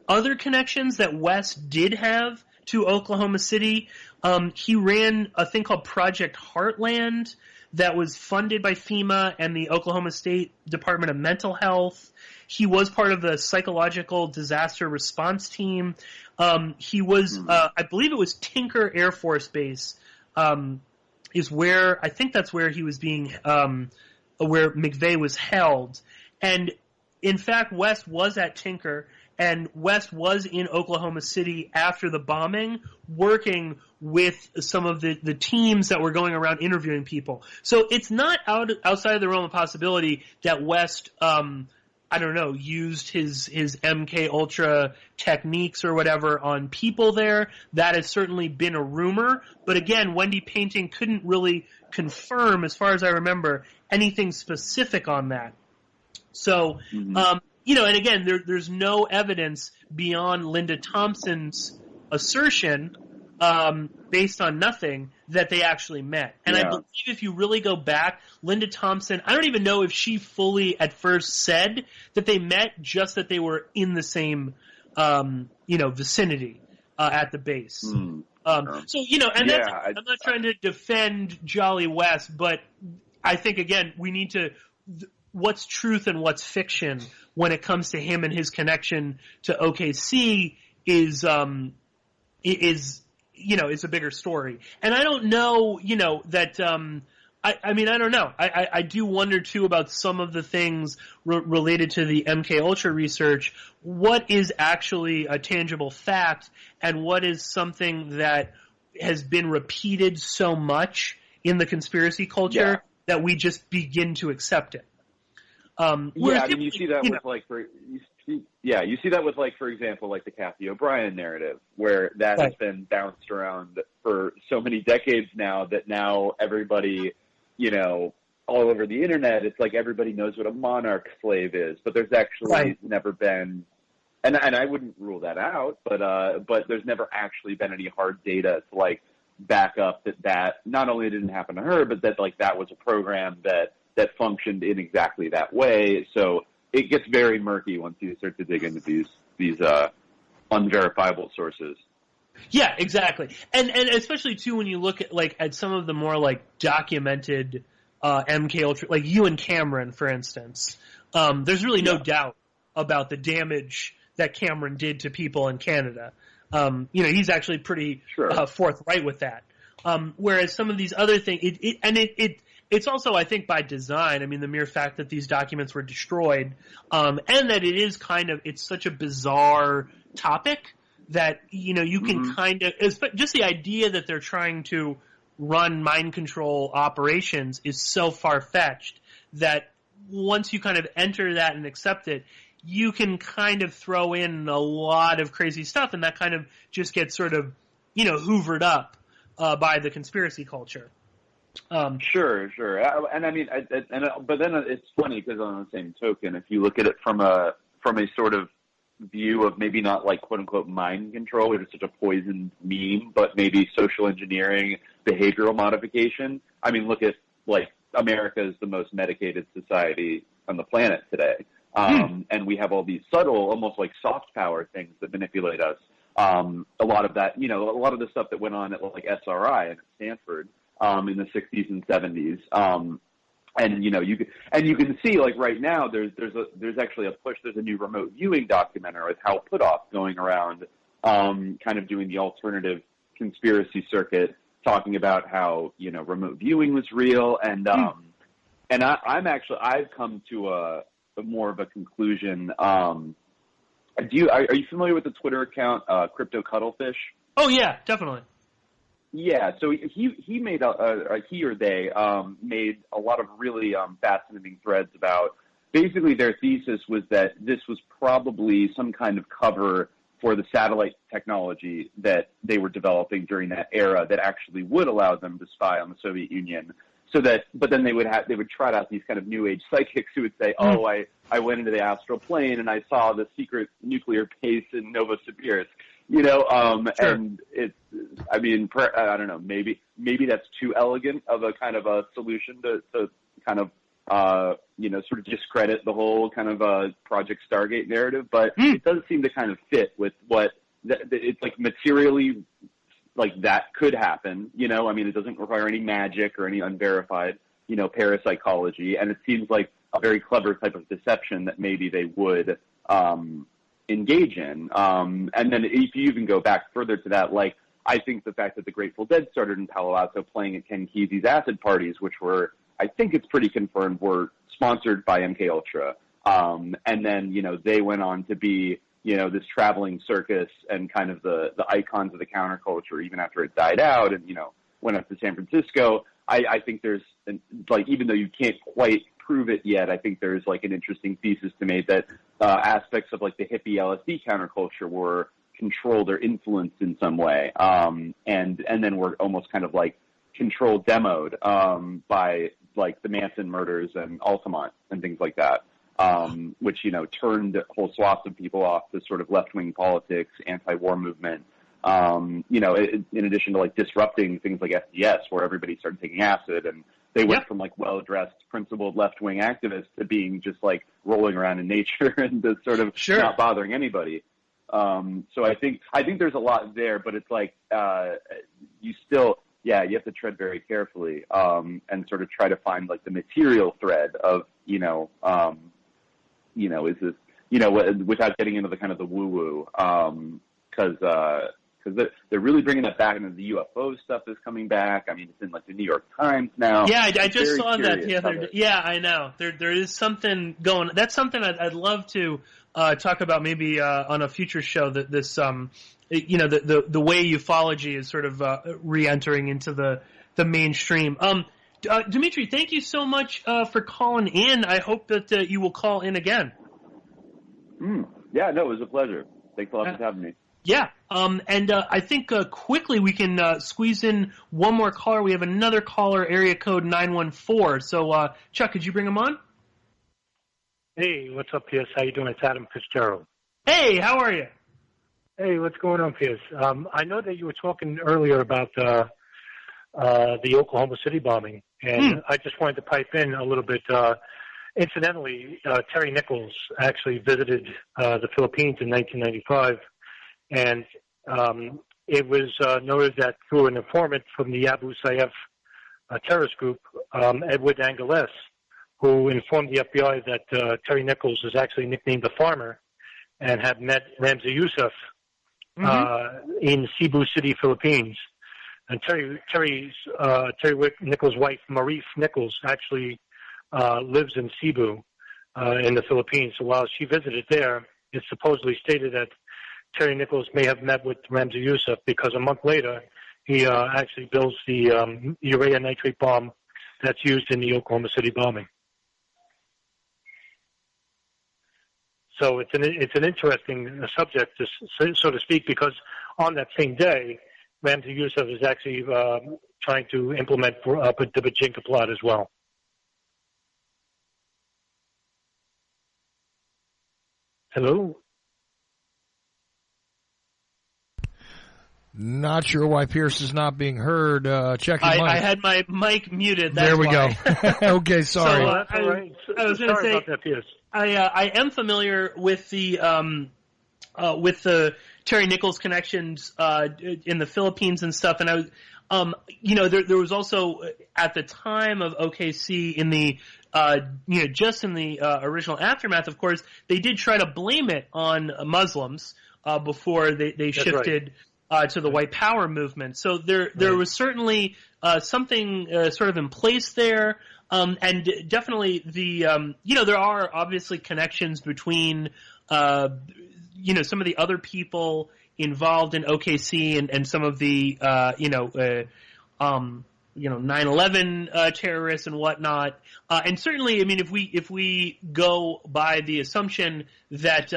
other connections that West did have to Oklahoma City. He ran a thing called Project Heartland that was funded by FEMA and the Oklahoma State Department of Mental Health. He was part of the psychological disaster response team. He was, I believe it was Tinker Air Force Base, is where, I think that's where he was being, where McVeigh was held. And in fact, West was at Tinker, and West was in Oklahoma City after the bombing, working with some of the teams that were going around interviewing people. So it's not outside of the realm of possibility that West, I don't know, used his MK Ultra techniques or whatever on people there. That has certainly been a rumor. But again, Wendy Painting couldn't really confirm, as far as I remember, anything specific on that. So, you know, and again, there's no evidence beyond Linda Thompson's assertion, based on nothing, that they actually met. And I believe if you really go back, Linda Thompson, I don't even know if she fully at first said that they met, just that they were in the same, you know, vicinity at the base. So, you know, and that's, I'm not trying to defend Jolly West, but I think, again, we need to, what's truth and what's fiction when it comes to him and his connection to OKC is, you know, is a bigger story. And I don't know, you know, that, I mean, I don't know. I do wonder, too, about some of the things related to the MK Ultra research. What is actually a tangible fact, and what is something that has been repeated so much in the conspiracy culture that we just begin to accept it? I mean, you see that with, like, you see that with, like, for example, like the Kathy O'Brien narrative, where that has been bounced around for so many decades now that now everybody, you know, all over the internet, it's like everybody knows what a monarch slave is, but there's actually never been, and I wouldn't rule that out, but there's never actually been any hard data to, like, back up that not only didn't happen to her, but that, like, that was a program that functioned in exactly that way. So it gets very murky once you start to dig into these unverifiable sources. Yeah, exactly. And especially too when you look at, like, at some of the more, like, documented MK Ultra, like Ewan Cameron, for instance. There's really no doubt about the damage that Cameron did to people in Canada. You know, he's actually pretty forthright with that. Whereas some of these other things, it's also, I think, by design. I mean, the mere fact that these documents were destroyed, and that it is kind of, it's such a bizarre topic that, you know, you can kind of, just the idea that they're trying to run mind control operations is so far-fetched that once you kind of enter that and accept it, you can kind of throw in a lot of crazy stuff, and that kind of just gets sort of, you know, hoovered up by the conspiracy culture. Sure. And I mean, but then it's funny because on the same token, if you look at it from a sort of view of maybe not like quote unquote mind control, which is such a poisoned meme, but maybe social engineering, behavioral modification. I mean, look at, like, America is the most medicated society on the planet today. And we have all these subtle, almost like soft power things that manipulate us. A lot of that, you know, a lot of the stuff that went on at, like, SRI and at Stanford, in the 60s and 70s. And, you know, you can see, like, right now there's actually a push. There's a new remote viewing documentary with Hal Puthoff going around, kind of doing the alternative conspiracy circuit, talking about how, you know, remote viewing was real. And I've come to a more of a conclusion. Are you familiar with the Twitter account, Crypto Cuttlefish? Oh yeah, definitely. Yeah, so he made he or they made a lot of really fascinating threads about, basically their thesis was that this was probably some kind of cover for the satellite technology that they were developing during that era that actually would allow them to spy on the Soviet Union. So that, but then they would trot out these kind of new age psychics who would say, "Oh, I went into the astral plane and I saw the secret nuclear base in Novosibirsk." You know, and it's, I mean, I don't know, maybe that's too elegant of a kind of a solution to kind of, you know, sort of discredit the whole kind of Project Stargate narrative, but it does seem to kind of fit with what it's like materially, like that could happen. You know, I mean, it doesn't require any magic or any unverified, parapsychology, and it seems like a very clever type of deception that maybe they would engage in. And then if you even go back further to that, like, I think the fact that the Grateful Dead started in Palo Alto playing at Ken Kesey's acid parties, which were, I think it's pretty confirmed, were sponsored by MKUltra. And then, they went on to be, this traveling circus and kind of the icons of the counterculture even after it died out and, went up to San Francisco. I think there's, like, even though you can't quite prove it yet, I think there's, like, an interesting thesis to make that aspects of, like, the hippie LSD counterculture were controlled or influenced in some way, and then were almost kind of, like, controlled, demoed by, like, the Manson murders and Altamont and things like that, which, turned whole swaths of people off to sort of left-wing politics, anti-war movement, in addition to, like, disrupting things like SDS, where everybody started taking acid, and they went from, like, well-dressed, principled left-wing activists to being just, like, rolling around in nature and just sort of not bothering anybody. So I think there's a lot there, but it's like, you have to tread very carefully, and sort of try to find, like, the material thread of, is this, without getting into the kind of the woo-woo, because they're really bringing that back, and the UFO stuff is coming back. I mean, it's in, like, the New York Times now. Yeah, I just saw that the other day. Yeah, I know. There is something going. That's something I'd love to talk about maybe on a future show. That this, the way ufology is sort of re-entering into the mainstream. Dimitri, thank you so much for calling in. I hope that you will call in again. Yeah, no, it was a pleasure. Thanks a lot for having me. Yeah, and I think quickly we can squeeze in one more caller. We have another caller, area code 914. So, Chuck, could you bring him on? Hey, what's up, Pierce? How you doing? It's Adam Fitzgerald. Hey, how are you? Hey, what's going on, Pierce? I know that you were talking earlier about the Oklahoma City bombing, and I just wanted to pipe in a little bit. Incidentally, Terry Nichols actually visited the Philippines in 1995, and it was noted that through an informant from the Abu Sayyaf terrorist group, Edward Angeles, who informed the FBI that Terry Nichols is actually nicknamed the Farmer and had met Ramzi Youssef in Cebu City, Philippines. And Terry Nichols' wife, Marie Nichols, actually lives in Cebu in the Philippines. So while she visited there, it's supposedly stated that Terry Nichols may have met with Ramzi Youssef because a month later he actually builds the urea nitrate bomb that's used in the Oklahoma City bombing. So it's an interesting subject, so to speak, because on that same day, Ramzi Youssef is actually trying to implement the Bajinka plot as well. Hello? Not sure why Pierce is not being heard. Check your mic. I had my mic muted. That's there we why. go. Okay, sorry. So, that's all right. I was going to say, about that, Pierce. I am familiar with the Terry Nichols connections in the Philippines and stuff, and I was, there was also at the time of OKC in the just in the original aftermath. Of course, they did try to blame it on Muslims before they shifted. Right. To the white power movement. So there was certainly something sort of in place there. And definitely there are obviously connections between, some of the other people involved in OKC and some of the, 9/11 terrorists and whatnot. And certainly, I mean, if we go by the assumption that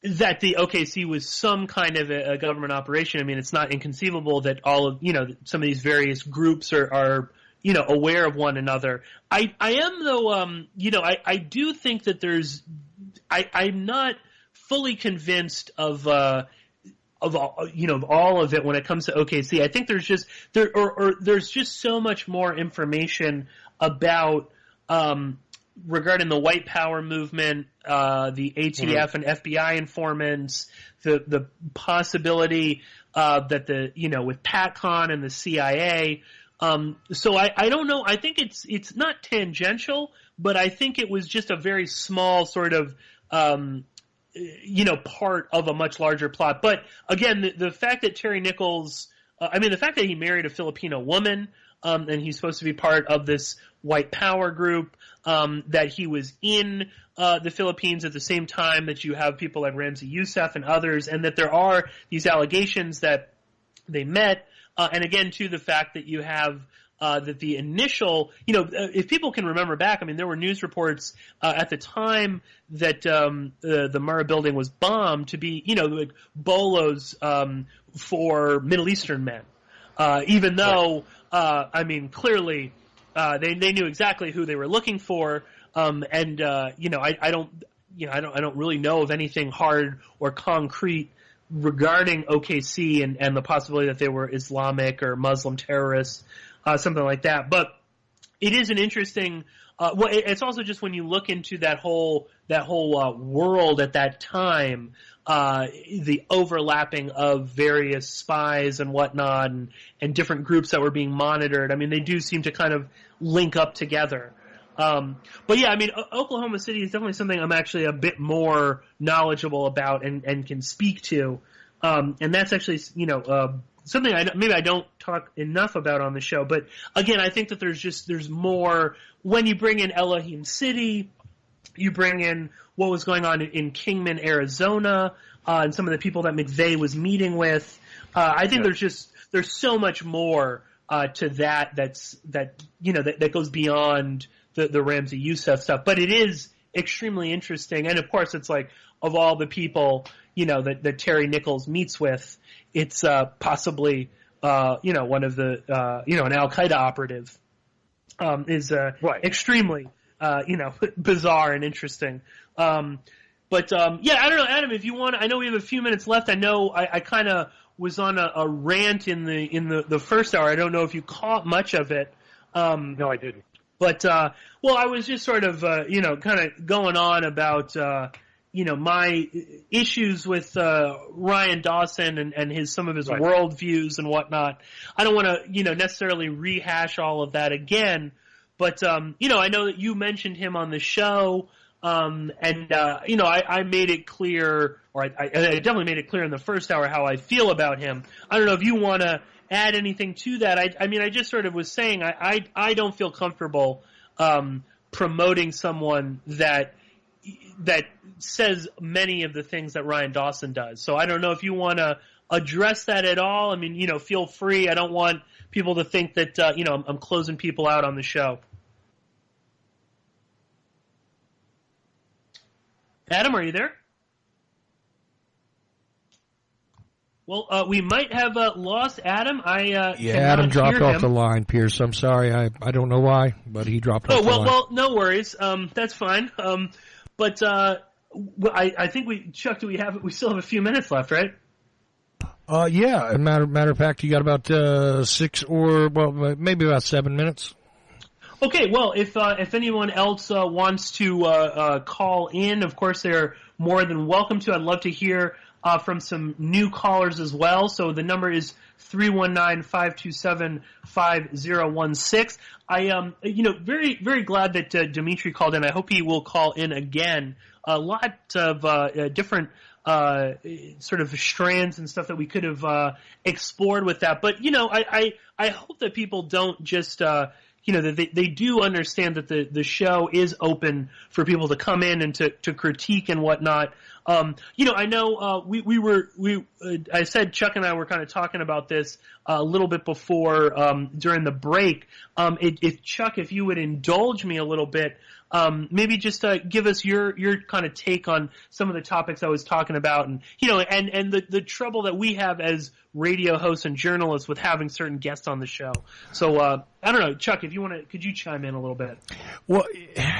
that the OKC was some kind of a government operation. I mean, it's not inconceivable that all of, some of these various groups are aware of one another. I am though, I do think that I'm not fully convinced of all of it when it comes to OKC. I think there's just so much more information about, regarding the white power movement, the ATF and FBI informants, the possibility that with PATCON and the CIA, So I don't know. I think it's not tangential, but I think it was just a very small sort of, part of a much larger plot. But again, the fact that Terry Nichols, the fact that he married a Filipino woman, and he's supposed to be part of this white power group, that he was in the Philippines at the same time that you have people like Ramzi Youssef and others, and that there are these allegations that they met, and again, to the fact that you have that the initial, if people can remember back, there were news reports at the time that the Murrah building was bombed to be, like bolos for Middle Eastern men, even though, clearly they knew exactly who they were looking for, I don't really know of anything hard or concrete regarding OKC and the possibility that they were Islamic or Muslim terrorists. Something like that, but it is an interesting. It's also just when you look into that whole world at that time, the overlapping of various spies and whatnot, and different groups that were being monitored. They do seem to kind of link up together. But yeah, Oklahoma City is definitely something I'm actually a bit more knowledgeable about and can speak to, and that's actually something maybe I don't talk enough about on the show, but again, I think that there's more when you bring in Elohim City, you bring in what was going on in Kingman, Arizona, and some of the people that McVeigh was meeting with. I think there's so much more to that that goes beyond the Ramzi Youssef stuff, but it is extremely interesting, and of course, it's like of all the people that Terry Nichols meets with, it's possibly one of the an Al Qaeda operative is extremely bizarre and interesting. I don't know, Adam, if you want, I know we have a few minutes left. I know I kind of was on a rant in the first hour. I don't know if you caught much of it. No, I didn't. But I was just sort of kind of going on about my issues with Ryan Dawson and some of his worldviews and whatnot. I don't want to necessarily rehash all of that again, but I know that you mentioned him on the show, and I made it clear, or I definitely made it clear in the first hour how I feel about him. I don't know if you want to add anything to that. I just sort of was saying I don't feel comfortable promoting someone that says many of the things that Ryan Dawson does. So I don't know if you want to address that at all. Feel free. I don't want people to think that I'm closing people out on the show. Adam, are you there? Well, we might have lost Adam. Adam dropped off the line, Pierce. I'm sorry. I don't know why, but he dropped off the line. Well, no worries. That's fine. But I think Chuck, we still have a few minutes left, right? Yeah. Matter of fact, you got about 6 or maybe about 7 minutes. Okay. Well, if anyone else wants to call in, of course they're more than welcome to. I'd love to hear from some new callers as well. So the number is 319-527-5016. I am, very, very glad that Dimitri called in. I hope he will call in again. A lot of different sort of strands and stuff that we could have explored with that. But, I hope that people don't just that they do understand that the show is open for people to come in and to critique and whatnot. I know I said Chuck and I were kind of talking about this a little bit before during the break. If Chuck, if you would indulge me a little bit, maybe just give us your kind of take on some of the topics I was talking about, and the trouble that we have as radio hosts and journalists with having certain guests on the show. So I don't know, Chuck, if you want to, could you chime in a little bit? Well,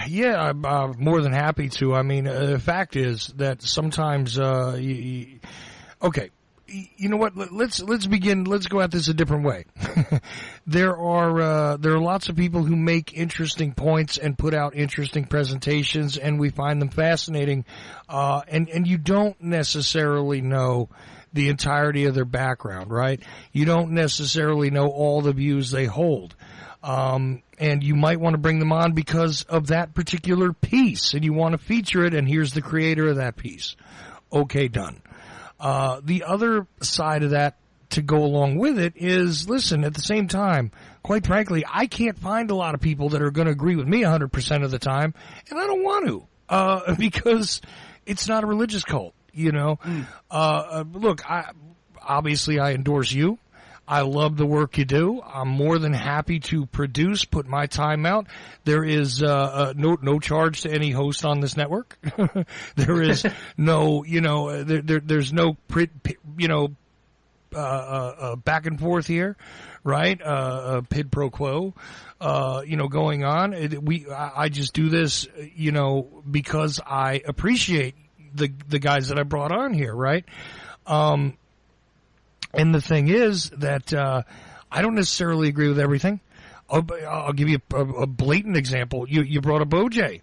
yeah, I'm more than happy to. The fact is that sometimes, okay, you know what? Let's begin. Let's go at this a different way. There are lots of people who make interesting points and put out interesting presentations, and we find them fascinating. And you don't necessarily know the entirety of their background, right? You don't necessarily know all the views they hold. And you might want to bring them on because of that particular piece, and you want to feature it, and here's the creator of that piece. Okay, done. The other side of that to go along with it is, listen, at the same time, quite frankly, I can't find a lot of people that are going to agree with me 100% of the time, and I don't want to, because it's not a religious cult, you know. Look, obviously I endorse you. I love the work you do. I'm more than happy to produce, put my time out. There is no charge to any host on this network. There is no, you know, there's no, you know, back and forth here, right? Pid pro quo, you know, going on. I just do this, you know, because I appreciate the guys that I brought on here, right? And the thing is that I don't necessarily agree with everything. I'll give you a blatant example. You brought up OJ.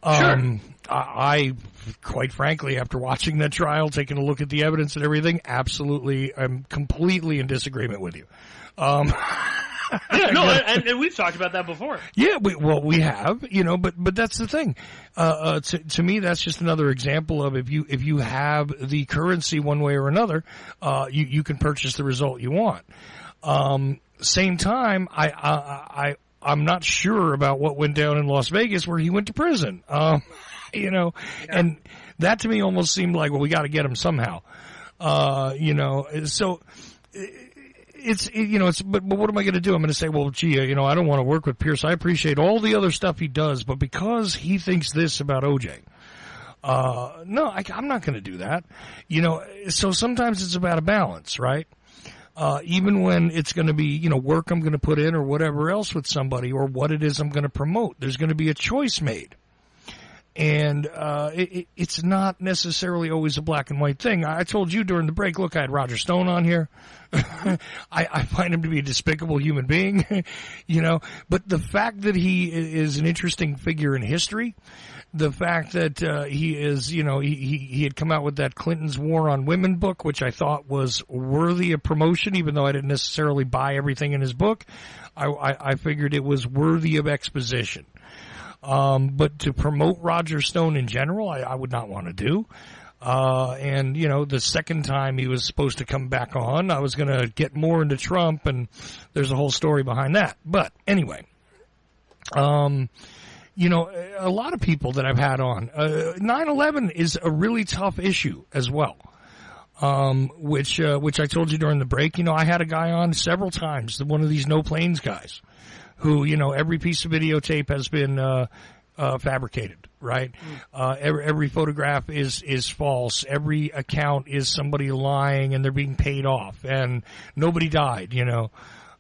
Sure. I, quite frankly, after watching that trial, taking a look at the evidence and everything, absolutely, I'm completely in disagreement with you. Yeah, no, and we've talked about that before. Yeah, we have, you know, but that's the thing. To me, that's just another example of if you have the currency one way or another, you can purchase the result you want. Same time, I'm not sure about what went down in Las Vegas where he went to prison. You know, yeah. And that to me almost seemed like, well, we got to get him somehow. You know, so. But what am I going to do? I'm going to say, well, gee, you know, I don't want to work with Pierce. I appreciate all the other stuff he does, but because he thinks this about OJ, no, I'm not going to do that. You know, so sometimes it's about a balance, right? Even when it's going to be, you know, work I'm going to put in or whatever else with somebody or what it is I'm going to promote, there's going to be a choice made. And it's not necessarily always a black and white thing. I told you during the break, look, I had Roger Stone on here. I find him to be a despicable human being, you know. But the fact that he is an interesting figure in history, the fact that he is, you know, he had come out with that Clinton's War on Women book, which I thought was worthy of promotion, even though I didn't necessarily buy everything in his book. I figured it was worthy of exposition. But to promote Roger Stone in general, I would not want to do. And, you know, the second time he was supposed to come back on, I was going to get more into Trump, and there's a whole story behind that. But anyway, you know, a lot of people that I've had on, 9/11 is a really tough issue as well. Which I told you during the break. You know, I had a guy on several times, one of these no planes guys, who, you know, every piece of videotape has been fabricated, right? Every photograph is false. Every account is somebody lying and they're being paid off, and nobody died, you know.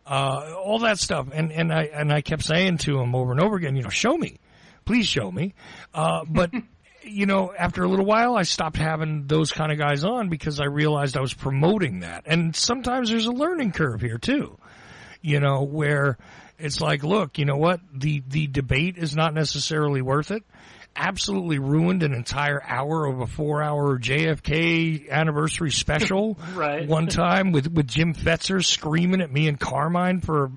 All that stuff. And I kept saying to him over and over again, you know, show me. Please show me. But you know, after a little while, I stopped having those kind of guys on because I realized I was promoting that. And sometimes there's a learning curve here too, you know, where it's like, look, you know what? The debate is not necessarily worth it. Absolutely ruined an entire hour of a 4-hour JFK anniversary special right. One time with Jim Fetzer screaming at me and Carmine for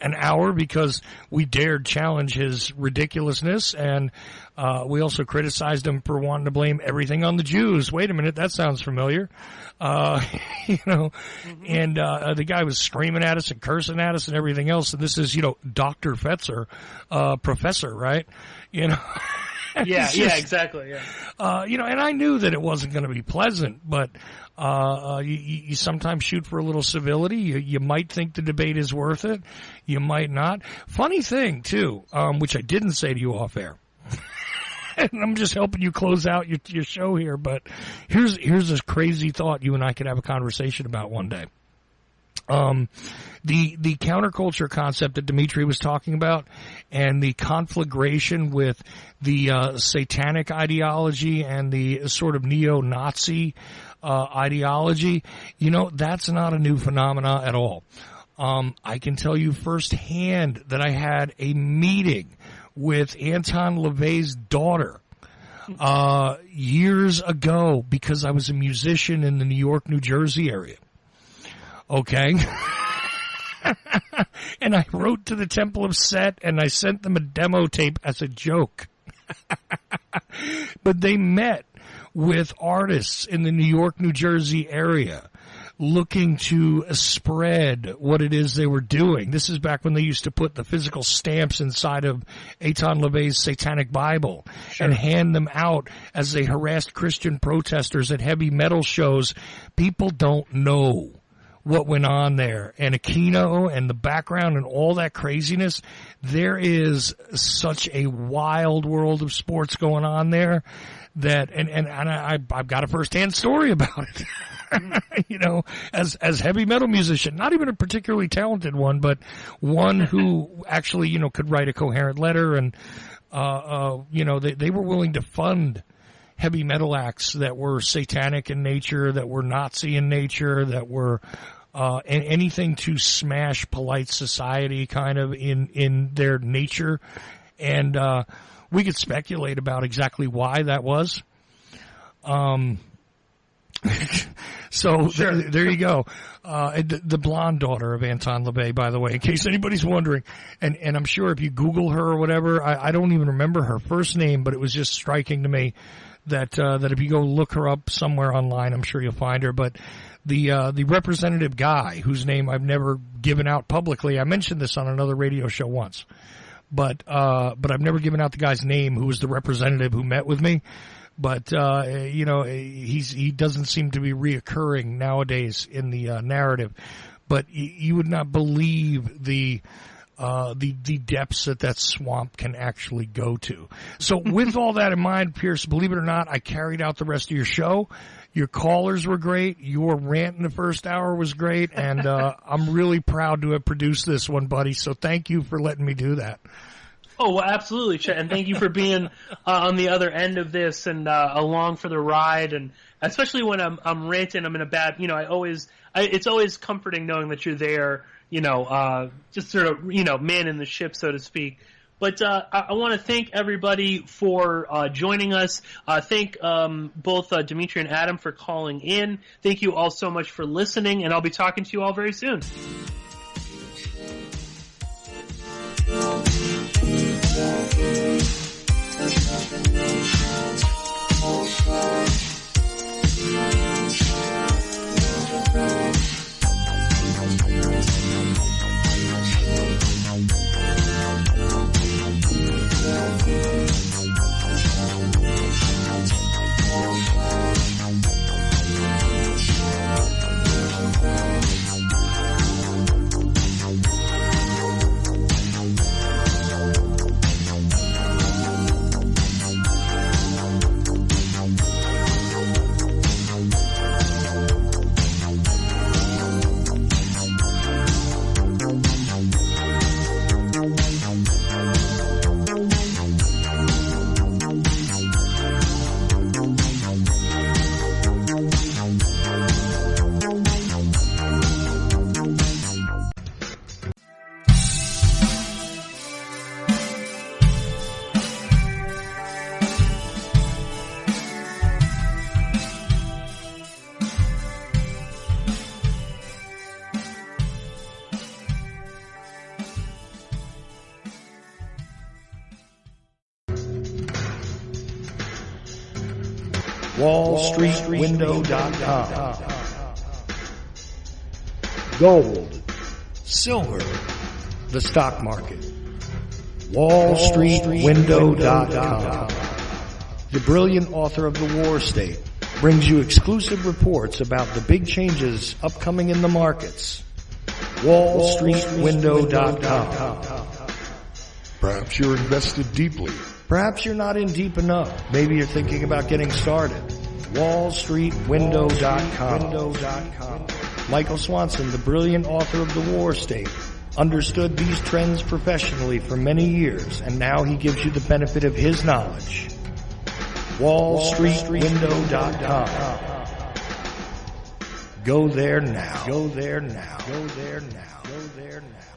an hour because we dared challenge his ridiculousness, and we also criticized him for wanting to blame everything on the Jews. Wait a minute, that sounds familiar. You know, and the guy was screaming at us and cursing at us and everything else, and this is, you know, Dr. Fetzer, professor, right? You know. Yeah, exactly. Yeah. You know, and I knew that it wasn't going to be pleasant, but you sometimes shoot for a little civility. You might think the debate is worth it. You might not. Funny thing, too, which I didn't say to you off air. And I'm just helping you close out your show here, but here's this crazy thought you and I could have a conversation about one day. The counterculture concept that Dimitri was talking about, and the conflagration with the satanic ideology and the sort of neo-Nazi ideology, you know, that's not a new phenomena at all. I can tell you firsthand that I had a meeting with Anton LaVey's daughter years ago because I was a musician in the New York, New Jersey area. Okay? And I wrote to the Temple of Set and I sent them a demo tape as a joke. But they met with artists in the New York, New Jersey area looking to spread what it is they were doing. This is back when they used to put the physical stamps inside of Eitan LaVey's Satanic Bible and hand them out as they harassed Christian protesters at heavy metal shows. People don't know what went on there. And Aquino and the background and all that craziness, there is such a wild world of sports going on there that, and I've got a first-hand story about it. You know, as heavy metal musician, not even a particularly talented one, but one who actually, you know, could write a coherent letter and, you know, they were willing to fund heavy metal acts that were satanic in nature, that were Nazi in nature, that were, anything to smash polite society kind of in their nature. And, we could speculate about exactly why that was. So there you go. The blonde daughter of Eitan LaVey, by the way, in case anybody's wondering. And I'm sure if you Google her or whatever, I don't even remember her first name, but it was just striking to me that if you go look her up somewhere online, I'm sure you'll find her. But the representative guy whose name I've never given out publicly, I mentioned this on another radio show once, but I've never given out the guy's name who was the representative who met with me. But, you know, he doesn't seem to be reoccurring nowadays in the narrative. But you would not believe the depths that swamp can actually go to. So with all that in mind, Pierce, believe it or not, I carried out the rest of your show. Your callers were great. Your rant in the first hour was great. And I'm really proud to have produced this one, buddy. So thank you for letting me do that. Oh, well, absolutely, Chet, and thank you for being on the other end of this and along for the ride. And especially when I'm ranting, I'm in a bad, you know, it's always comforting knowing that you're there, you know, just sort of, you know, manning the ship, so to speak. But I want to thank everybody for joining us. Thank both Dimitri and Adam for calling in. Thank you all so much for listening, and I'll be talking to you all very soon. WallStreetWindow.com. Gold, silver, the stock market. WallStreetWindow.com. The brilliant author of The War State brings you exclusive reports about the big changes upcoming in the markets. WallStreetWindow.com. Perhaps you're invested deeply. Perhaps you're not in deep enough. Maybe you're thinking about getting started. WallStreetWindow.com. Michael Swanson, the brilliant author of The War State, understood these trends professionally for many years, and now he gives you the benefit of his knowledge. WallStreetWindow.com. Go there now. Go there now. Go there now. Go there now.